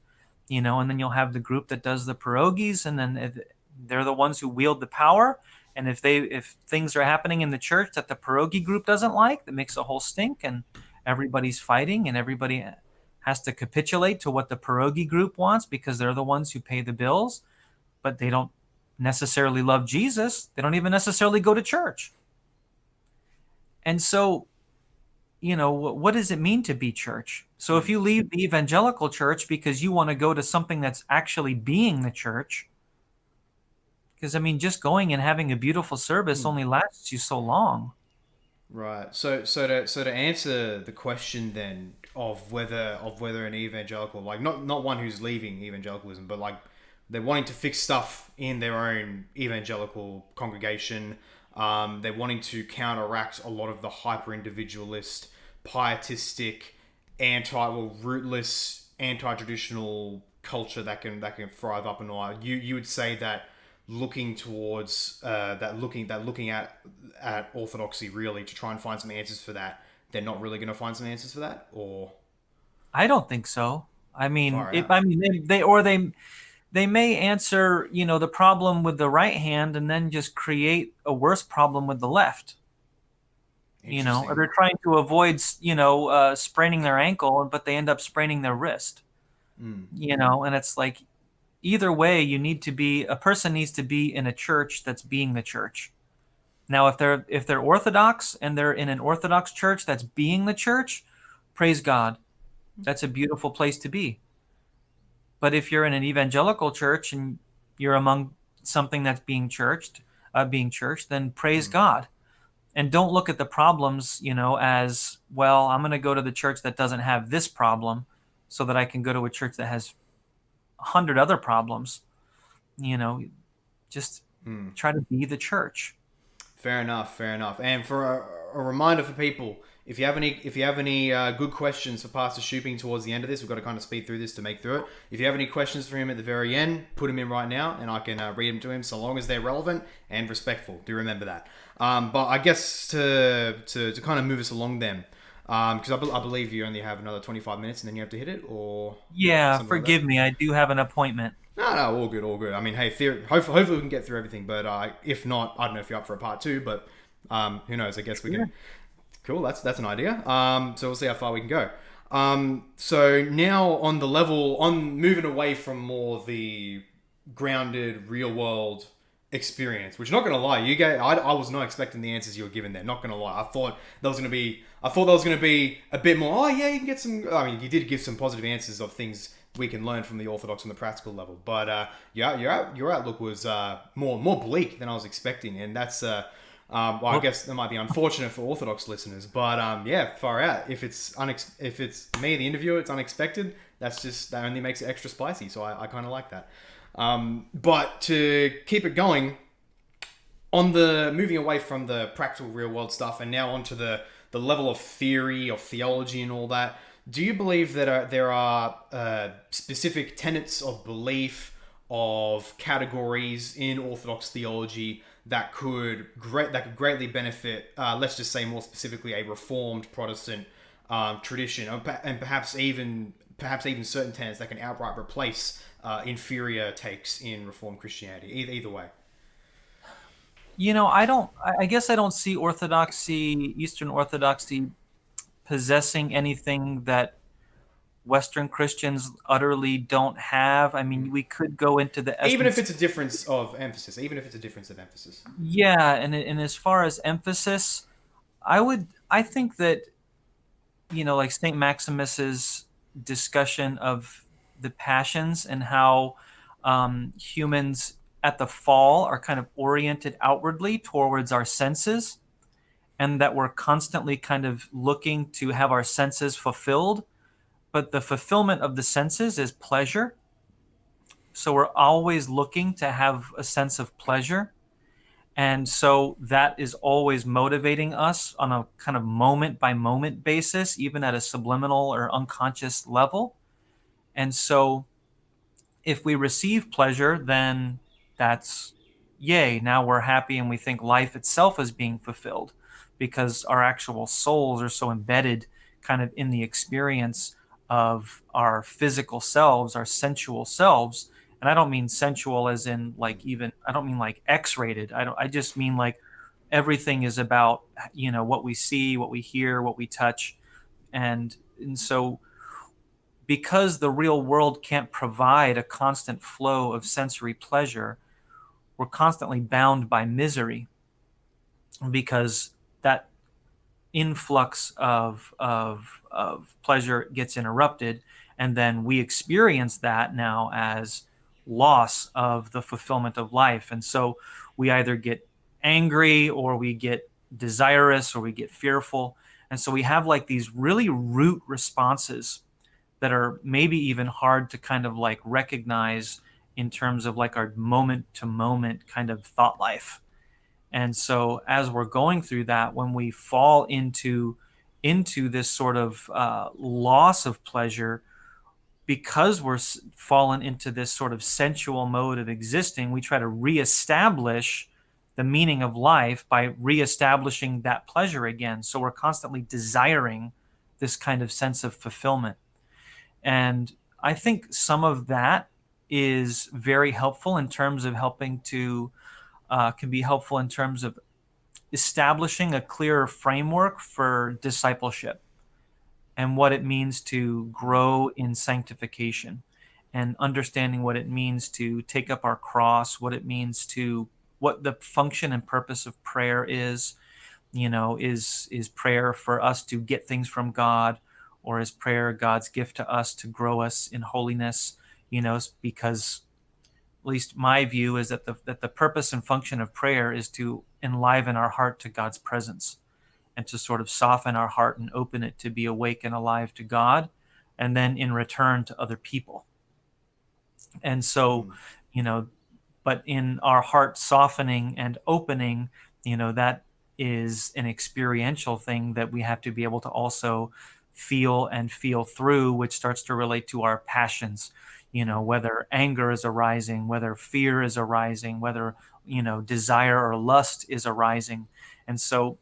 S2: and then you'll have the group that does the pierogies, and then they're the ones who wield the power. And if things are happening in the church that the pierogi group doesn't like, that makes a whole stink, and everybody's fighting, and everybody has to capitulate to what the pierogi group wants because they're the ones who pay the bills, but they don't necessarily love Jesus. They don't even necessarily go to church. And so, what does it mean to be church? So if you leave the evangelical church because you want to go to something that's actually being the church, because just going and having a beautiful service only lasts you so long.
S1: Right. So to answer the question then of whether an evangelical, like not one who's leaving evangelicalism, but like they're wanting to fix stuff in their own evangelical congregation. They're wanting to counteract a lot of the hyper individualist, pietistic, rootless, anti-traditional culture that can thrive up and all. You would say that looking towards looking at orthodoxy really to try and find some answers for that, they're not really going to find some answers for that, or
S2: I don't think so.
S1: far
S2: If
S1: out.
S2: they may answer, the problem with the right hand and then just create a worse problem with the left. Or
S1: Interesting.
S2: they're trying to avoid, spraining their ankle, but they end up spraining their wrist. And it's like, either way, a person needs to be in a church that's being the church. Now, if they're Orthodox and they're in an Orthodox church that's being the church, praise God. That's a beautiful place to be. But if you're in an evangelical church and you're among something that's being churched, then praise God. And don't look at the problems, as, well, I'm going to go to the church that doesn't have this problem so that I can go to a church that has 100 other problems. Just try to be the church.
S1: Fair enough. Fair enough. And for a reminder for people, if you have any good questions for Pastor Shooping towards the end of this, we've got to kind of speed through this to make through it. If you have any questions for him at the very end, put them in right now, and I can read them to him, so long as they're relevant and respectful. Do remember that. But I guess to kind of move us along then, because I believe you only have another 25 minutes, and then you have to hit it, or
S2: Yeah,
S1: something like that.
S2: forgive me. I do have an appointment.
S1: No, all good, all good. I mean, hey, hopefully we can get through everything, but if not, I don't know if you're up for a part two, but who knows? I guess we can. Cool, that's an idea. So we'll see how far we can go. So now on the level, on moving away from more the grounded, real world experience, which, not gonna lie, I was not expecting the answers you were given there. Not gonna lie, I thought there was gonna be a bit more. Oh yeah, you can get some. I mean, you did give some positive answers of things we can learn from the Orthodox on the practical level, but your outlook was more bleak than I was expecting, and that's well, I guess that might be unfortunate for Orthodox listeners, but yeah, far out. If it's me, the interviewer, it's unexpected. That only makes it extra spicy. So I kind of like that. But to keep it going, on the moving away from the practical real world stuff and now onto the level of theory, of theology, and all that. Do you believe that there are specific tenets of belief, of categories in Orthodox theology that could greatly benefit, let's just say more specifically, a Reformed Protestant tradition, and perhaps even certain tenets that can outright replace inferior takes in Reformed Christianity? Either way.
S2: I guess I don't see Orthodoxy, Eastern Orthodoxy, possessing anything that Western Christians utterly don't have. We could go into the
S1: Even if
S2: essence.
S1: it's a difference of emphasis. Even if it's a difference of emphasis.
S2: Yeah, and as far as emphasis, I think that, like Saint Maximus's discussion of the passions and how humans at the fall are kind of oriented outwardly towards our senses, and that we're constantly kind of looking to have our senses fulfilled. But the fulfillment of the senses is pleasure. So we're always looking to have a sense of pleasure. And so that is always motivating us on a kind of moment by moment basis, even at a subliminal or unconscious level. And so if we receive pleasure, then that's yay. Now we're happy and we think life itself is being fulfilled because our actual souls are so embedded kind of in the experience of our physical selves, our sensual selves. And I don't mean sensual as in like even, I don't mean like X-rated. I just mean like everything is about, what we see, what we hear, what we touch. And so because the real world can't provide a constant flow of sensory pleasure, we're constantly bound by misery because that influx of pleasure gets interrupted, and then we experience that now as loss of the fulfillment of life. And so we either get angry or we get desirous or we get fearful. And so we have like these really root responses that are maybe even hard to kind of like recognize in terms of like our moment to moment kind of thought life. And so as we're going through that, when we fall into this sort of loss of pleasure, because we're fallen into this sort of sensual mode of existing, we try to reestablish the meaning of life by reestablishing that pleasure again. So we're constantly desiring this kind of sense of fulfillment. And I think some of that is very helpful in terms of helping to, can be helpful in terms of establishing a clearer framework for discipleship and what it means to grow in sanctification and understanding what it means to take up our cross, what it means to, what the function and purpose of prayer is. Is prayer for us to get things from God, or is prayer God's gift to us to grow us in holiness? Because at least my view is that the purpose and function of prayer is to enliven our heart to God's presence and to sort of soften our heart and open it to be awake and alive to God, and then in return to other people. And so, you know, but in our heart softening and opening, that is an experiential thing that we have to be able to also feel and feel through, which starts to relate to our passions, whether anger is arising, whether fear is arising, whether, desire or lust is arising. And so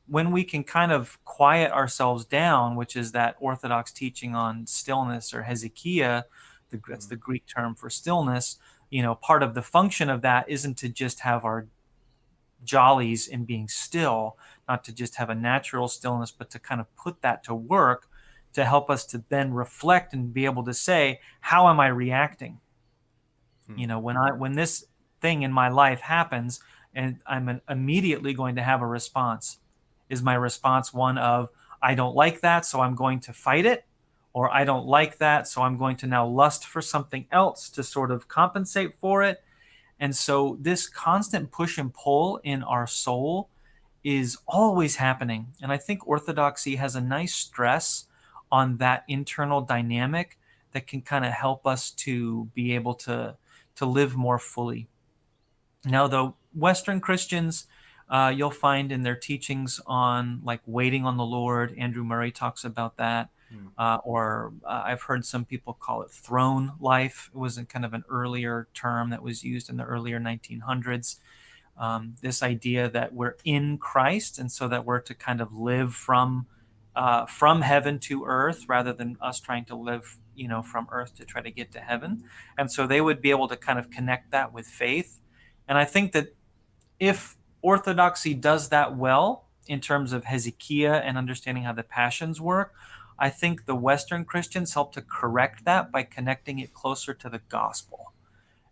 S2: when we can kind of quiet ourselves down, which is that Orthodox teaching on stillness or hesychia, that's the Greek term for stillness, part of the function of that isn't to just have our jollies in being still, not to just have a natural stillness, but to kind of put that to work to help us to then reflect and be able to say, how am I reacting? When this thing in my life happens and I'm immediately going to have a response. Is my response one of, I don't like that, so I'm going to fight it? Or I don't like that, so I'm going to now lust for something else to sort of compensate for it? And so this constant push and pull in our soul is always happening. And I think Orthodoxy has a nice stress on that internal dynamic that can kind of help us to be able to live more fully. Now, the Western Christians, you'll find in their teachings on like waiting on the Lord, Andrew Murray talks about that. Or I've heard some people call it throne life. It was kind of an earlier term that was used in the earlier 1900s. This idea that we're in Christ, and so that we're to kind of live from heaven to earth, rather than us trying to live, from earth to try to get to heaven. And so they would be able to kind of connect that with faith. And I think that if Orthodoxy does that well in terms of hesychia and understanding how the passions work, I think the Western Christians help to correct that by connecting it closer to the gospel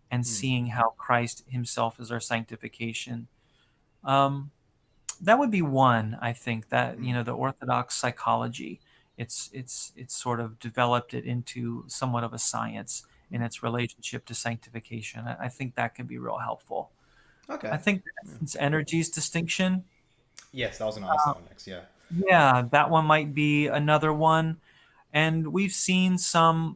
S2: and seeing how Christ himself is our sanctification. That would be one, I think, that, the Orthodox psychology, it's sort of developed it into somewhat of a science in its relationship to sanctification. I think that can be real helpful. I
S1: Okay.
S2: think it's energy's distinction.
S1: Yes, I was going to ask that one next. Yeah.
S2: Yeah, that one might be another one. And we've seen some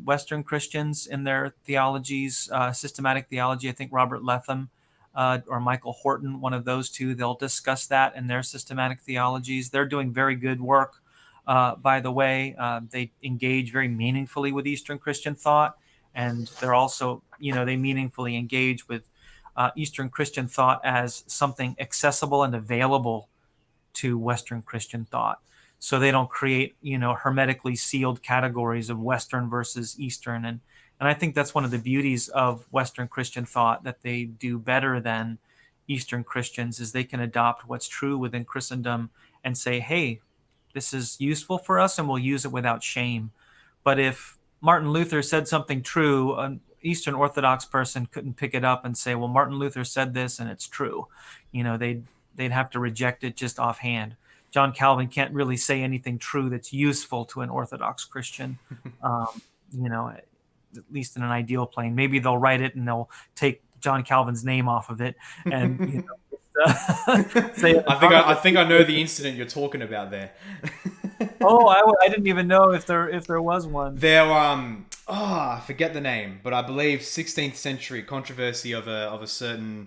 S2: Western Christians in their theologies, systematic theology. I think Robert Letham or Michael Horton, one of those two. They'll discuss that in their systematic theologies. They're doing very good work, by the way. They engage very meaningfully with Eastern Christian thought, and they're also, they meaningfully engage with Eastern Christian thought as something accessible and available to Western Christian thought. So they don't create, hermetically sealed categories of Western versus Eastern. And I think that's one of the beauties of Western Christian thought, that they do better than Eastern Christians, is they can adopt what's true within Christendom and say, hey, this is useful for us and we'll use it without shame. But if Martin Luther said something true, an Eastern Orthodox person couldn't pick it up and say, well, Martin Luther said this and it's true. They'd have to reject it just offhand. John Calvin can't really say anything true that's useful to an Orthodox Christian, at least in an ideal plane. Maybe they'll write it and they'll take John Calvin's name off of it and say it.
S1: I think I know the incident you're talking about there.
S2: Oh, I didn't even know if there was one.
S1: There, I forget the name, but I believe 16th century controversy of a certain,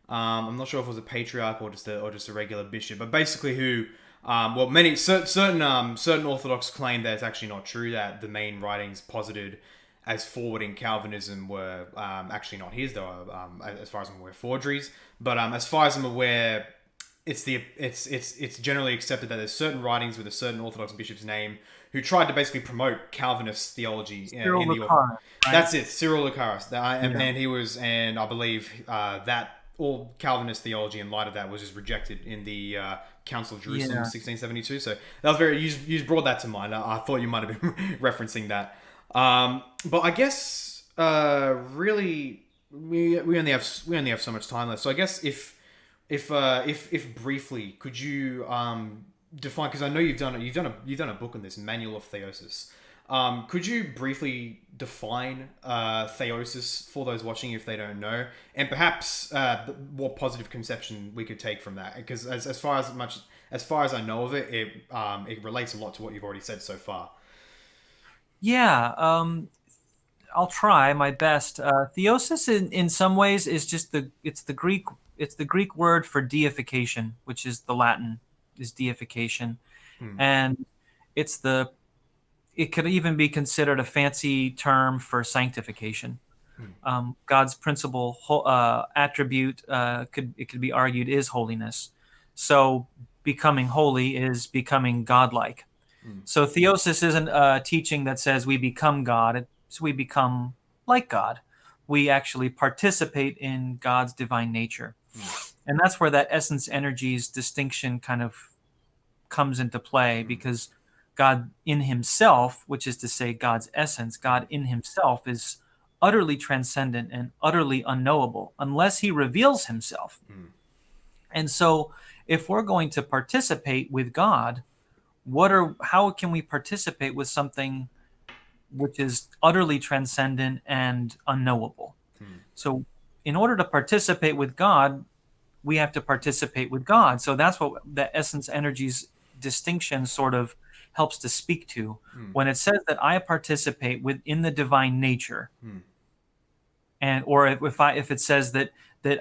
S1: I'm not sure if it was a patriarch or just a regular bishop, but basically who, many certain Orthodox claim that it's actually not true, that the main writings posited as forwarding Calvinism were actually not his, though. As far as I'm aware, forgeries. But as far as I'm aware, it's generally accepted that there's certain writings with a certain Orthodox bishop's name who tried to basically promote Calvinist theology
S2: Cyril
S1: in the
S2: Lukaris, right?
S1: That's it, Cyril Lukaris. And he was, and I believe that all Calvinist theology in light of that was just rejected in the Council of Jerusalem, 1672. So that was you brought that to mind. I thought you might have been referencing that. But I guess really we only have so much time left. So I guess if briefly, could you define, because I know you've done a book on this, Manual of Theosis. Could you briefly define theosis for those watching if they don't know, and perhaps what positive conception we could take from that? Because as far as I know of it, it relates a lot to what you've already said so far.
S2: Yeah, I'll try my best. Theosis in some ways is just the Greek word for deification, which is the Latin is deification, and it could even be considered a fancy term for sanctification. God's principal attribute could be argued is holiness. So becoming holy is becoming godlike. So theosis isn't a teaching that says we become God. It's we become like God. We actually participate in God's divine nature. And that's where that essence energies distinction kind of comes into play, because God in himself, which is to say God's essence, God in himself is utterly transcendent and utterly unknowable unless he reveals himself. And so if we're going to participate with God, how can we participate with something which is utterly transcendent and unknowable? So in order to participate with God, we have to participate with God. So that's what the essence energies distinction sort of helps to speak to. When it says that I participate within the divine nature, or if it says that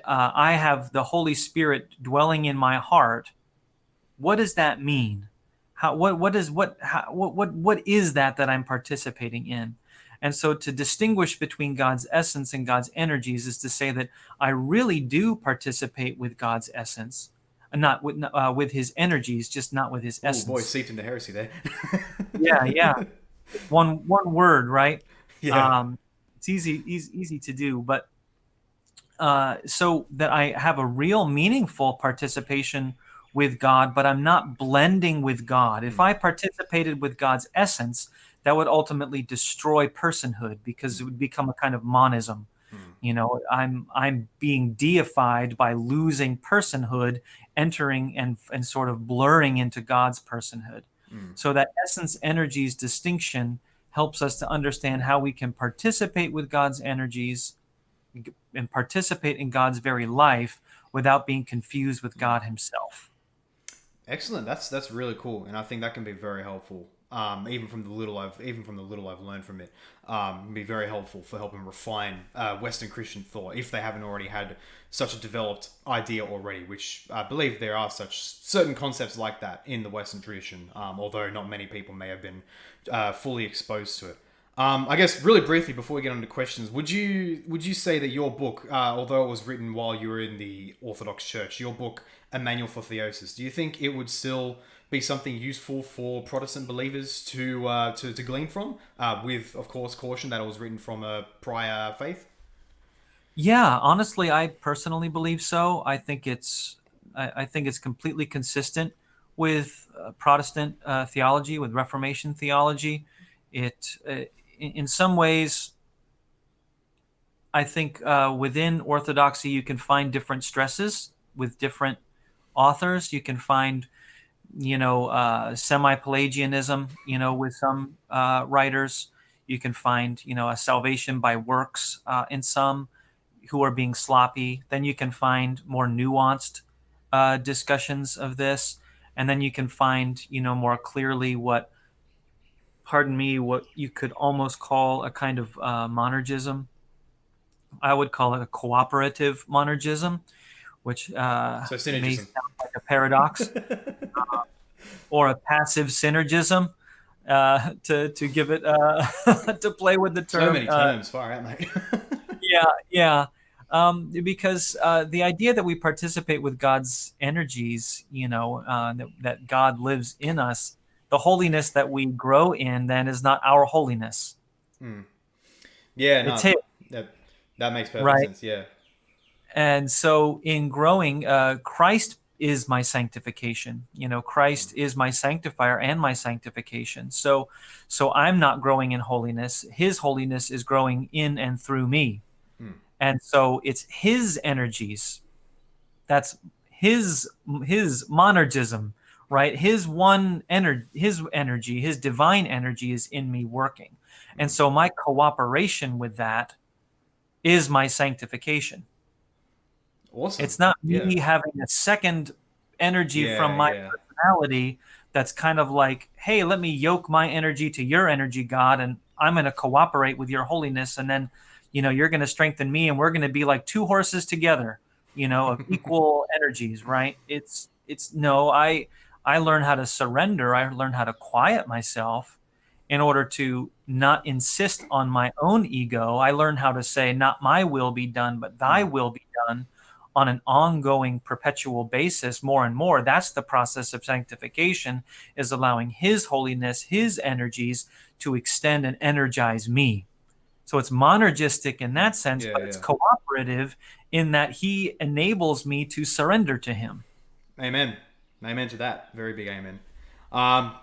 S2: I have the Holy Spirit dwelling in my heart, what does that mean? What is that I'm participating in? And so to distinguish between God's essence and God's energies is to say that I really do participate with God's essence, and not with his energies, just not with his essence.
S1: Oh boy, seeped into heresy there.
S2: Yeah. One word, right?
S1: Yeah.
S2: It's easy to do, but so that I have a real meaningful participation with God, but I'm not blending with God. If I participated with God's essence, that would ultimately destroy personhood, because it would become a kind of monism. I'm being deified by losing personhood, entering and sort of blurring into God's personhood. So that essence energies distinction helps us to understand how we can participate with God's energies and participate in God's very life without being confused with God himself.
S1: Excellent. That's really cool, and I think that can be very helpful. Even from the little I've learned from it, can be very helpful for helping refine Western Christian thought if they haven't already had such a developed idea already. Which I believe there are such certain concepts like that in the Western tradition, although not many people may have been fully exposed to it. I guess really briefly before we get on to questions, would you say that your book, although it was written while you were in the Orthodox Church, your book, A Manual for Theosis, do you think it would still be something useful for Protestant believers to glean from, with of course caution that it was written from a prior faith?
S2: Yeah, honestly, I personally believe so. I think it's completely consistent with Protestant theology, with Reformation theology. It in some ways, I think within Orthodoxy you can find different stresses with different authors. You can find semi-Pelagianism, with some writers. You can find a salvation by works in some who are being sloppy. Then you can find more nuanced discussions of this, and then you can find more clearly what you could almost call a kind of monergism. I would call it a cooperative monergism, which
S1: So
S2: may
S1: synergism.
S2: sound like a paradox, or a passive synergism, to give it to play with the
S1: So
S2: term.
S1: many terms, far out, mate.
S2: Yeah, yeah. Because the idea that we participate with God's energies, that God lives in us, the holiness that we grow in, then is not our holiness.
S1: Yeah,
S2: It's
S1: no,
S2: His,
S1: that makes perfect
S2: right?
S1: sense. Yeah.
S2: And so in growing, Christ is my sanctification. Christ is my sanctifier and my sanctification. So I'm not growing in holiness. His holiness is growing in and through me. And so it's his energies. That's his monergism, right? His energy, his divine energy is in me working. And so my cooperation with that is my sanctification.
S1: Awesome.
S2: It's not
S1: Yeah.
S2: me having a second energy from
S1: Yeah,
S2: my
S1: yeah.
S2: personality that's kind of like, hey, let me yoke my energy to your energy, God, and I'm going to cooperate with your holiness. And then, you're going to strengthen me, and we're going to be like two horses together, of equal energies, right? It's no, I learn how to surrender. I learn how to quiet myself in order to not insist on my own ego. I learn how to say, not my will be done, but thy will be done, on an ongoing perpetual basis, more and more. That's the process of sanctification, is allowing his holiness, his energies, to extend and energize me. So it's monergistic in that sense,
S1: Yeah,
S2: but it's
S1: yeah.
S2: cooperative in that he enables me to surrender to him.
S1: Amen. Amen to that. Very big amen. Um,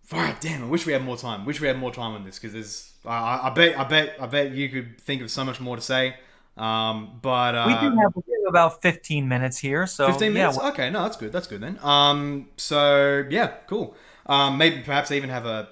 S1: Far out, damn! I wish we had more time. Wish we had more time on this because there's. I bet you could think of so much more to say. But
S2: We have about 15 minutes here, so
S1: 15
S2: yeah.
S1: minutes. Okay, no, that's good. That's good then. So yeah, cool. Maybe perhaps even have a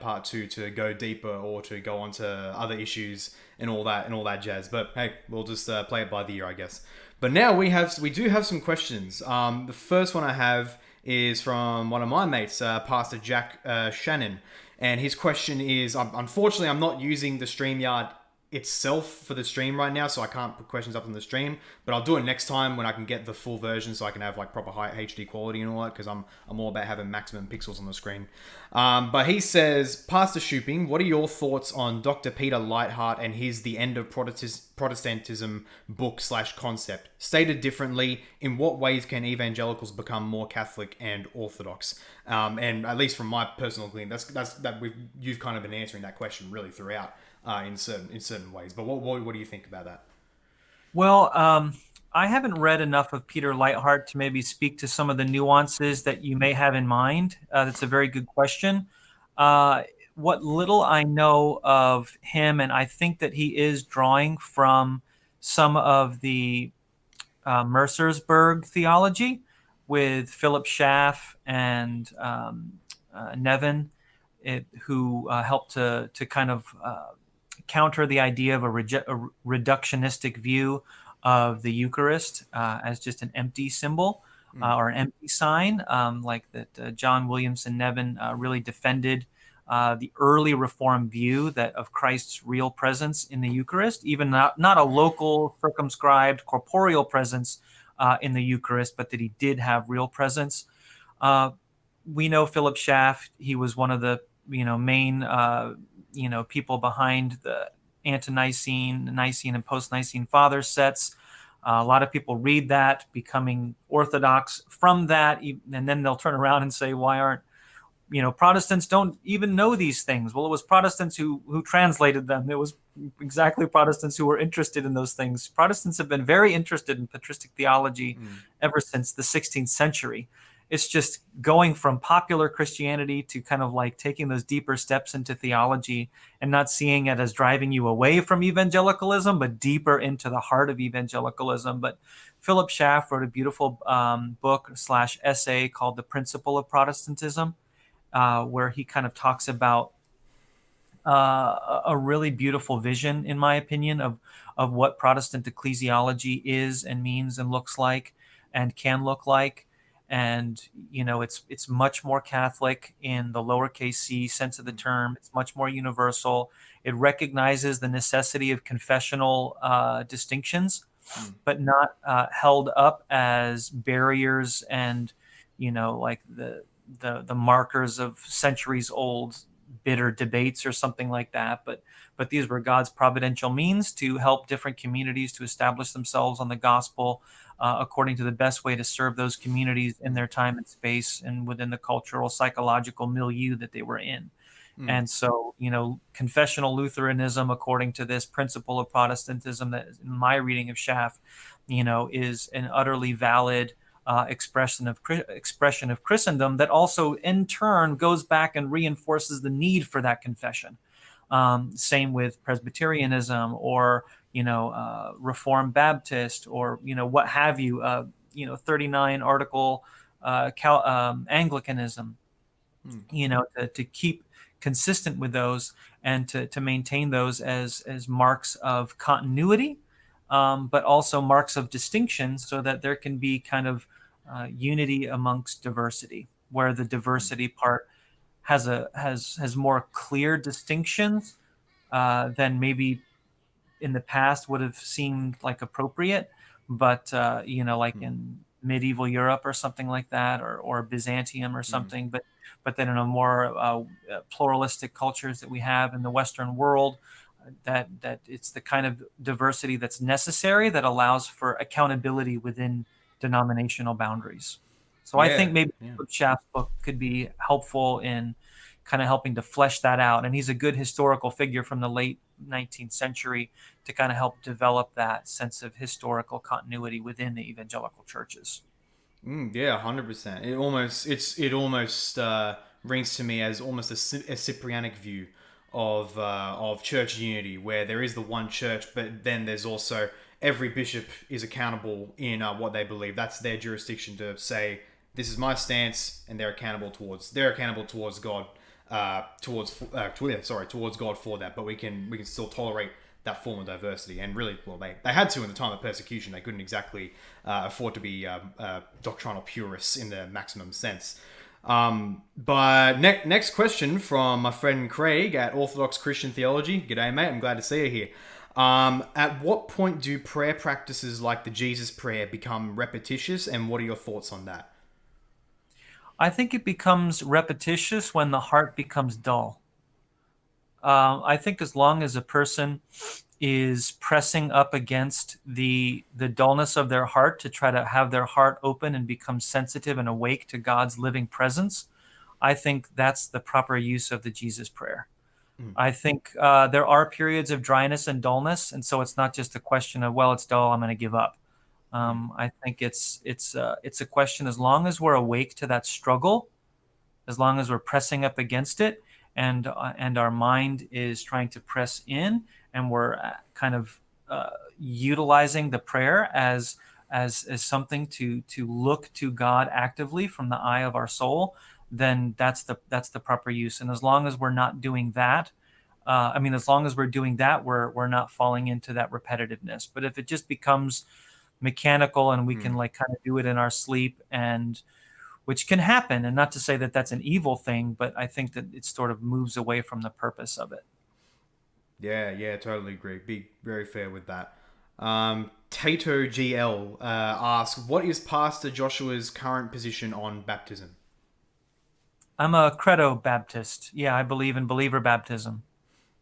S1: part two to go deeper or to go on to other issues and all that jazz. But hey, we'll just play it by the ear, I guess. But now we do have some questions. The first one I have is from one of my mates, Pastor Jack Shannon, and his question is: unfortunately, I'm not using the StreamYard itself for the stream right now, so I can't put questions up on the stream, but I'll do it next time when I can get the full version, so I can have like proper high HD quality and all that, because I'm all about having maximum pixels on the screen. But he says, Pastor Schooping, what are your thoughts on Dr. Peter Leithart and his The End of Protestantism book/concept? Stated differently, in what ways can evangelicals become more Catholic and Orthodox? And at least from my personal glean, you've kind of been answering that question really throughout. In certain ways, but what do you think about that?
S2: Well, I haven't read enough of Peter Leithart to maybe speak to some of the nuances that you may have in mind. That's a very good question. What little I know of him, and I think that he is drawing from some of the Mercersburg theology with Philip Schaff and Nevin, who helped to kind of counter the idea of a reductionistic view of the Eucharist as just an empty symbol. or empty sign, like that John Williamson Nevin really defended the early Reformed view that of Christ's real presence in the Eucharist, even not a local, circumscribed, corporeal presence in the Eucharist, but that he did have real presence. We know Philip Schaff. He was one of the main people behind the ante-Nicene, Nicene, and post-Nicene Fathers sets. A lot of people read that, becoming Orthodox from that, and then they'll turn around and say, "Why aren't Protestants don't even know these things?" Well, it was Protestants who translated them. It was exactly Protestants who were interested in those things. Protestants have been very interested in patristic theology ever since the 16th century. It's just going from popular Christianity to kind of like taking those deeper steps into theology and not seeing it as driving you away from evangelicalism, but deeper into the heart of evangelicalism. But Philip Schaff wrote a beautiful book/essay called The Principle of Protestantism, where he kind of talks about a really beautiful vision, in my opinion, of what Protestant ecclesiology is and means and looks like and can look like. And it's much more Catholic in the lowercase c sense of the term. It's much more universal. It recognizes the necessity of confessional distinctions, but not held up as barriers and like the markers of centuries old bitter debates or something like that. But these were God's providential means to help different communities to establish themselves on the gospel according to the best way to serve those communities in their time and space and within the cultural, psychological milieu that they were in. And so, confessional Lutheranism, according to this principle of Protestantism, that in my reading of Schaff, is an utterly valid expression of Christendom that also in turn goes back and reinforces the need for that confession. Same with Presbyterianism or Reformed Baptist or what have you. 39 article Anglicanism. To keep consistent with those and to maintain those as marks of continuity, but also marks of distinction, so that there can be kind of unity amongst diversity, where the diversity part has more clear distinctions than maybe in the past would have seemed like appropriate. But like in medieval Europe or something like that, or Byzantium or something. But then in a more pluralistic cultures that we have in the Western world, that it's the kind of diversity that's necessary that allows for accountability within denominational boundaries. So I think maybe Schaff's book could be helpful in kind of helping to flesh that out. And he's a good historical figure from the late 19th century to kind of help develop that sense of historical continuity within the evangelical churches.
S1: Yeah, 100%. It almost rings to me as almost a Cyprianic view of church unity, where there is the one church, but then there's also every bishop is accountable in what they believe. That's their jurisdiction to say, this is my stance, and they're accountable towards God, towards God for that. But we can still tolerate that form of diversity. And really, well, they had to in the time of persecution. They couldn't exactly afford to be doctrinal purists in the maximum sense. But next question from my friend Craig at Orthodox Christian Theology. G'day, mate. I'm glad to see you here. At what point do prayer practices like the Jesus prayer become repetitious, and what are your thoughts on that?
S2: I think it becomes repetitious when the heart becomes dull. I think as long as a person is pressing up against the dullness of their heart to try to have their heart open and become sensitive and awake to God's living presence, I think that's the proper use of the Jesus prayer. I think there are periods of dryness and dullness, and so it's not just a question of, well, it's dull, I'm going to give up. I think it's a question, as long as we're awake to that struggle, as long as we're pressing up against it, and our mind is trying to press in, and we're kind of utilizing the prayer as something to look to God actively from the eye of our soul, then that's the proper use. And as long as we're not doing that, as long as we're doing that, we're not falling into that repetitiveness. But if it just becomes mechanical, and we can
S1: Mm.
S2: like kind of do it in our sleep, and which can happen. And not to say that that's an evil thing, but I think that it sort of moves away from the purpose of it.
S1: Yeah, yeah, totally agree. Be very fair with that. Tato GL asks, what is Pastor Joshua's current position on baptism?
S2: I'm a credo Baptist. Yeah, I believe in believer baptism.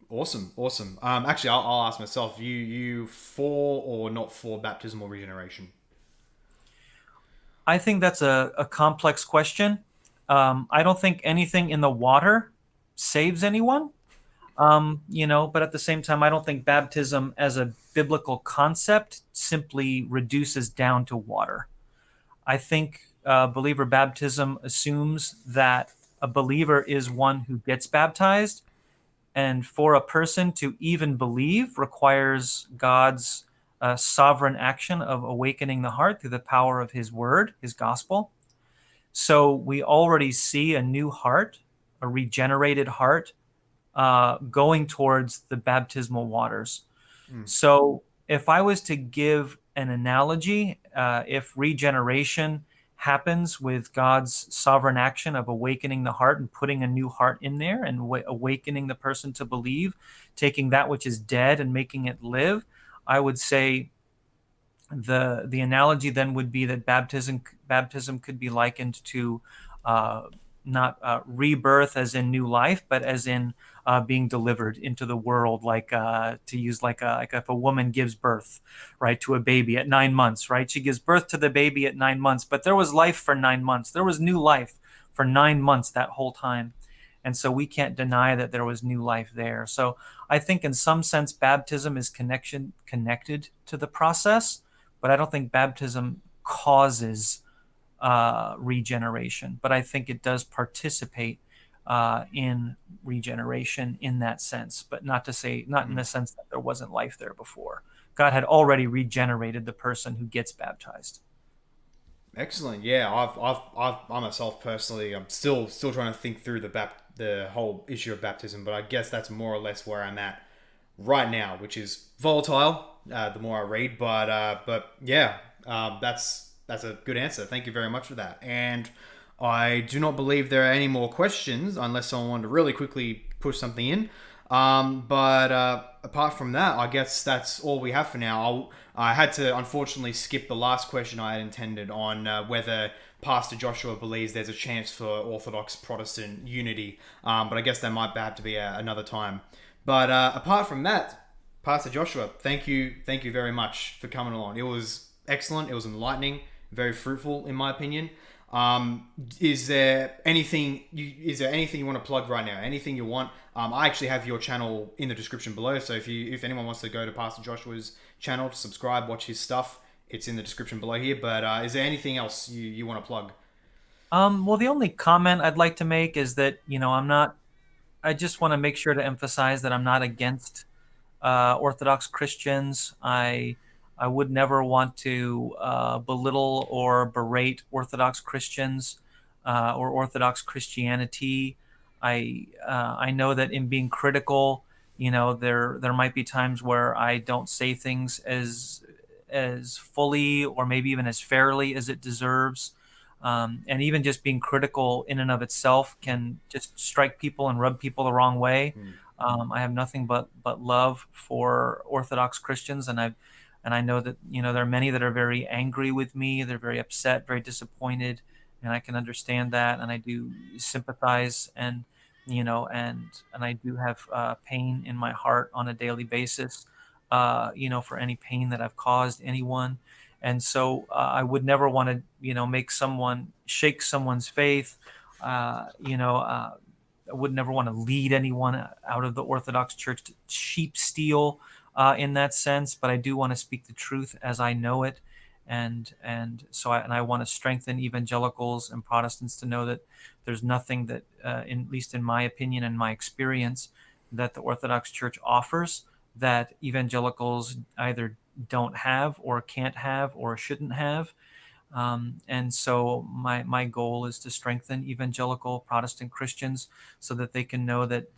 S1: Awesome, awesome. Actually, I'll ask myself. You for or not for baptismal regeneration?
S2: I think that's a complex question. I don't think anything in the water saves anyone. But at the same time, I don't think baptism as a biblical concept simply reduces down to water. I think believer baptism assumes that a believer is one who gets baptized, and for a person to even believe requires God's sovereign action of awakening the heart through the power of His Word, His gospel. So we already see a new heart, a regenerated heart, going towards the baptismal waters.
S1: Mm.
S2: So if I was to give an analogy, if regeneration happens with God's sovereign action of awakening the heart and putting a new heart in there and awakening the person to believe, taking that which is dead and making it live, I would say the analogy then would be that baptism could be likened to not rebirth as in new life, but as in being delivered into the world, like to use like if a woman gives birth, right, to a baby at 9 months, right? She gives birth to the baby at 9 months, but there was life for 9 months. There was new life for 9 months that whole time. And so we can't deny that there was new life there. So I think in some sense, baptism is connected to the process, but I don't think baptism causes regeneration. But I think it does participate in regeneration in that sense, but not in the
S1: Mm.
S2: sense that there wasn't life there before. God had already regenerated the person who gets baptized.
S1: Excellent. Yeah, I myself personally, I'm still trying to think through the whole issue of baptism, but I guess that's more or less where I'm at right now, which is volatile. The more I read, but yeah, that's a good answer. Thank you very much for that. And I do not believe there are any more questions unless someone wanted to really quickly push something in. But apart from that, I guess that's all we have for now. I had to unfortunately skip the last question I had intended on whether Pastor Joshua believes there's a chance for Orthodox Protestant unity. But I guess that might have to be another time. But apart from that, Pastor Joshua, thank you very much for coming along. It was excellent. It was enlightening, very fruitful in my opinion. Is there anything you want to plug right now? Anything you want? I actually have your channel in the description below. So if anyone wants to go to Pastor Joshua's channel to subscribe, watch his stuff, it's in the description below here. But is there anything else you want to plug?
S2: Well, the only comment I'd like to make is that, I just want to make sure to emphasize that I'm not against Orthodox Christians. I would never want to belittle or berate Orthodox Christians or Orthodox Christianity. I know that in being critical, there might be times where I don't say things as fully or maybe even as fairly as it deserves. And even just being critical in and of itself can just strike people and rub people the wrong way.
S1: Hmm.
S2: I have nothing but love for Orthodox Christians, and I know that there are many that are very angry with me. They're very upset, very disappointed, and I can understand that, and I do sympathize, and I do have pain in my heart on a daily basis, for any pain that I've caused anyone. And so I would never want to, make someone shake someone's faith. I would never want to lead anyone out of the Orthodox Church to sheep steal in that sense, but I do want to speak the truth as I know it, and I want to strengthen evangelicals and Protestants to know that there's nothing that, at least in my opinion and my experience, that the Orthodox Church offers that evangelicals either don't have or can't have or shouldn't have. And so my goal is to strengthen evangelical Protestant Christians so that they can know that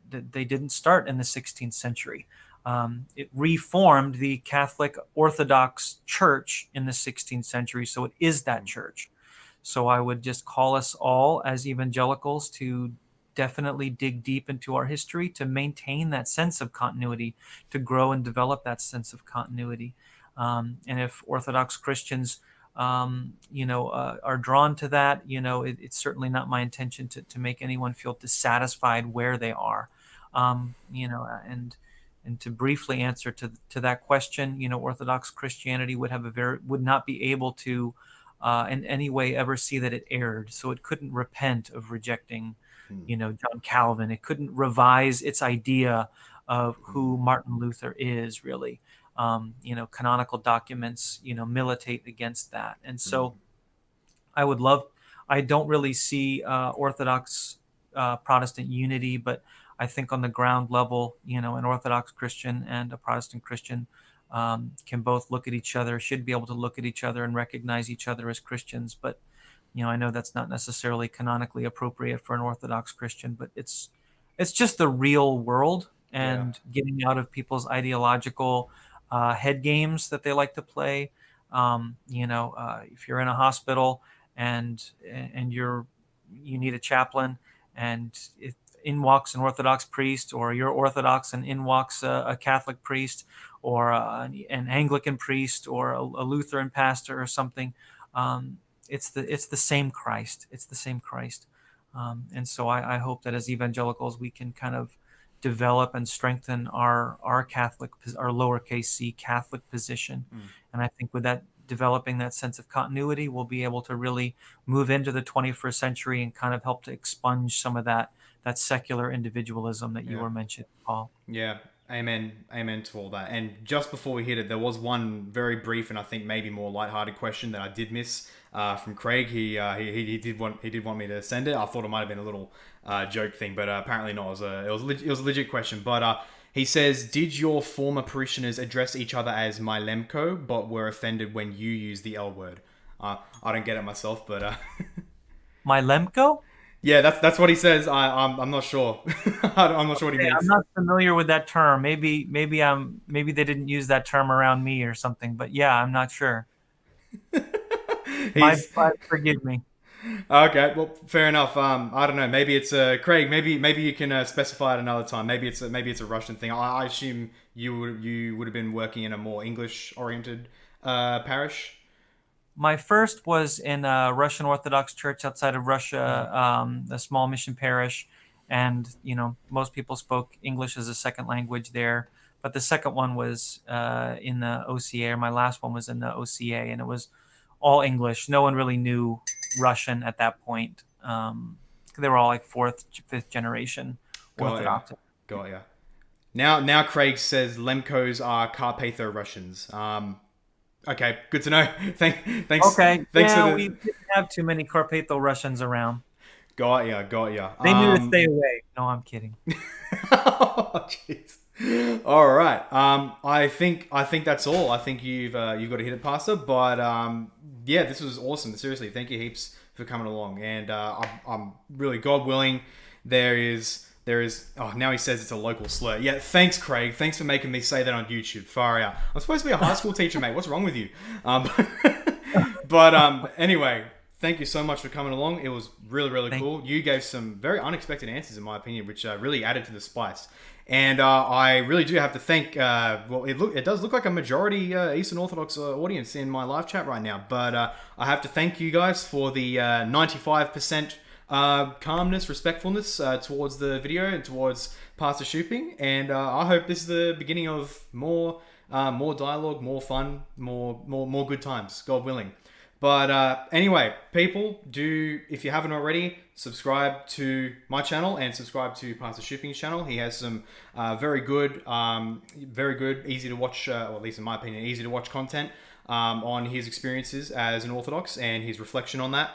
S2: they didn't start in the 16th century. It reformed the Catholic Orthodox Church in the 16th century, so it is that church. So I would just call us all as evangelicals to definitely dig deep into our history to maintain that sense of continuity, to grow and develop that sense of continuity. And if Orthodox Christians, are drawn to that, it's certainly not my intention to make anyone feel dissatisfied where they are. And to briefly answer to that question, Orthodox Christianity would not be able to in any way ever see that it erred. So it couldn't repent of rejecting, John Calvin. It couldn't revise its idea of who Martin Luther is really. Canonical documents, militate against that. And so I don't really see Orthodox Protestant unity, but I think on the ground level, an Orthodox Christian and a Protestant Christian can both look at each other, should be able to look at each other and recognize each other as Christians. But, I know that's not necessarily canonically appropriate for an Orthodox Christian, but it's just the real world, and getting out of people's ideological head games that they like to play. If you're in a hospital and you need a chaplain, and in walks an Orthodox priest, or you're Orthodox and in walks a Catholic priest, or an Anglican priest, or a Lutheran pastor or something, it's the same Christ. It's the same Christ. And so I hope that as evangelicals we can kind of develop and strengthen our lowercase c Catholic position. And I think with that, developing that sense of continuity, we'll be able to really move into the 21st century and kind of help to expunge some of that secular individualism that you were mentioning, Paul.
S1: Yeah. Amen. Amen to all that. And just before we hit it, there was one very brief and I think maybe more lighthearted question that I did miss from Craig. He did want me to send it. I thought it might have been a little joke thing, but apparently not. It was a legit question. But he says, did your former parishioners address each other as my Lemko, but were offended when you used the L word? I don't get it myself, but
S2: my Lemko?
S1: Yeah, that's what he says. I'm not sure. I'm not sure what he means.
S2: I'm not familiar with that term. Maybe they didn't use that term around me or something. But yeah, I'm not sure. Forgive me.
S1: Okay, well, fair enough. I don't know. Maybe it's Craig. Maybe you can specify it another time. Maybe it's a Russian thing. I assume you would have been working in a more English oriented parish.
S2: My first was in a Russian Orthodox Church outside of Russia, a small mission parish. And, most people spoke English as a second language there. But the second one was in the OCA, or my last one was in the OCA, and it was all English. No one really knew Russian at that point. They were all like 4th, 5th generation Orthodox.
S1: Got ya. Now Craig says Lemkos are Carpatho-Russians. Okay, good to know. Thanks.
S2: Okay. Thanks we didn't have too many Carpatho-Russians around.
S1: Got ya.
S2: They knew to stay away. No, I'm kidding.
S1: Oh, jeez. All right. I think that's all. I think you've got to hit it, Pastor. But yeah, this was awesome. Seriously, thank you heaps for coming along. And I'm really, God willing, there is. Oh, now he says it's a local slur. Yeah, thanks, Craig. Thanks for making me say that on YouTube. Far out. I'm supposed to be a high school teacher, mate. What's wrong with you? But anyway, thank you so much for coming along. It was really, really cool. You gave some very unexpected answers, in my opinion, which really added to the spice. And I really do have to thank. It does look like a majority Eastern Orthodox audience in my live chat right now. But I have to thank you guys for the 95%. Calmness, respectfulness towards the video and towards Pastor Schooping, and I hope this is the beginning of more dialogue, more fun, more good times, God willing. But anyway, people, if you haven't already, subscribe to my channel and subscribe to Pastor Schooping's channel. He has some very good, easy to watch, or at least in my opinion, easy to watch content on his experiences as an Orthodox and his reflection on that.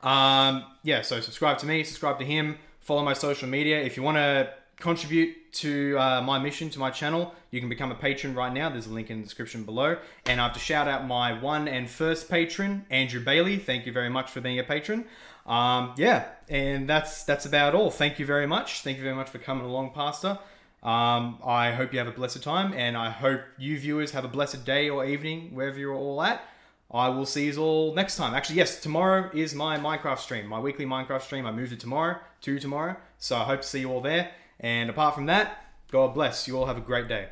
S1: So subscribe to me, subscribe to him, follow my social media. If you want to contribute to my mission, to my channel, you can become a patron right now. There's a link in the description below. And I have to shout out my one and first patron, Andrew Bailey. Thank you very much for being a patron. And that's about all. Thank you very much. Thank you very much for coming along, Pastor. I hope you have a blessed time, and I hope you viewers have a blessed day or evening, wherever you're all at. I will see you all next time. Actually, yes, tomorrow is my Minecraft stream, my weekly Minecraft stream. I moved it to tomorrow, so I hope to see you all there. And apart from that, God bless. You all have a great day.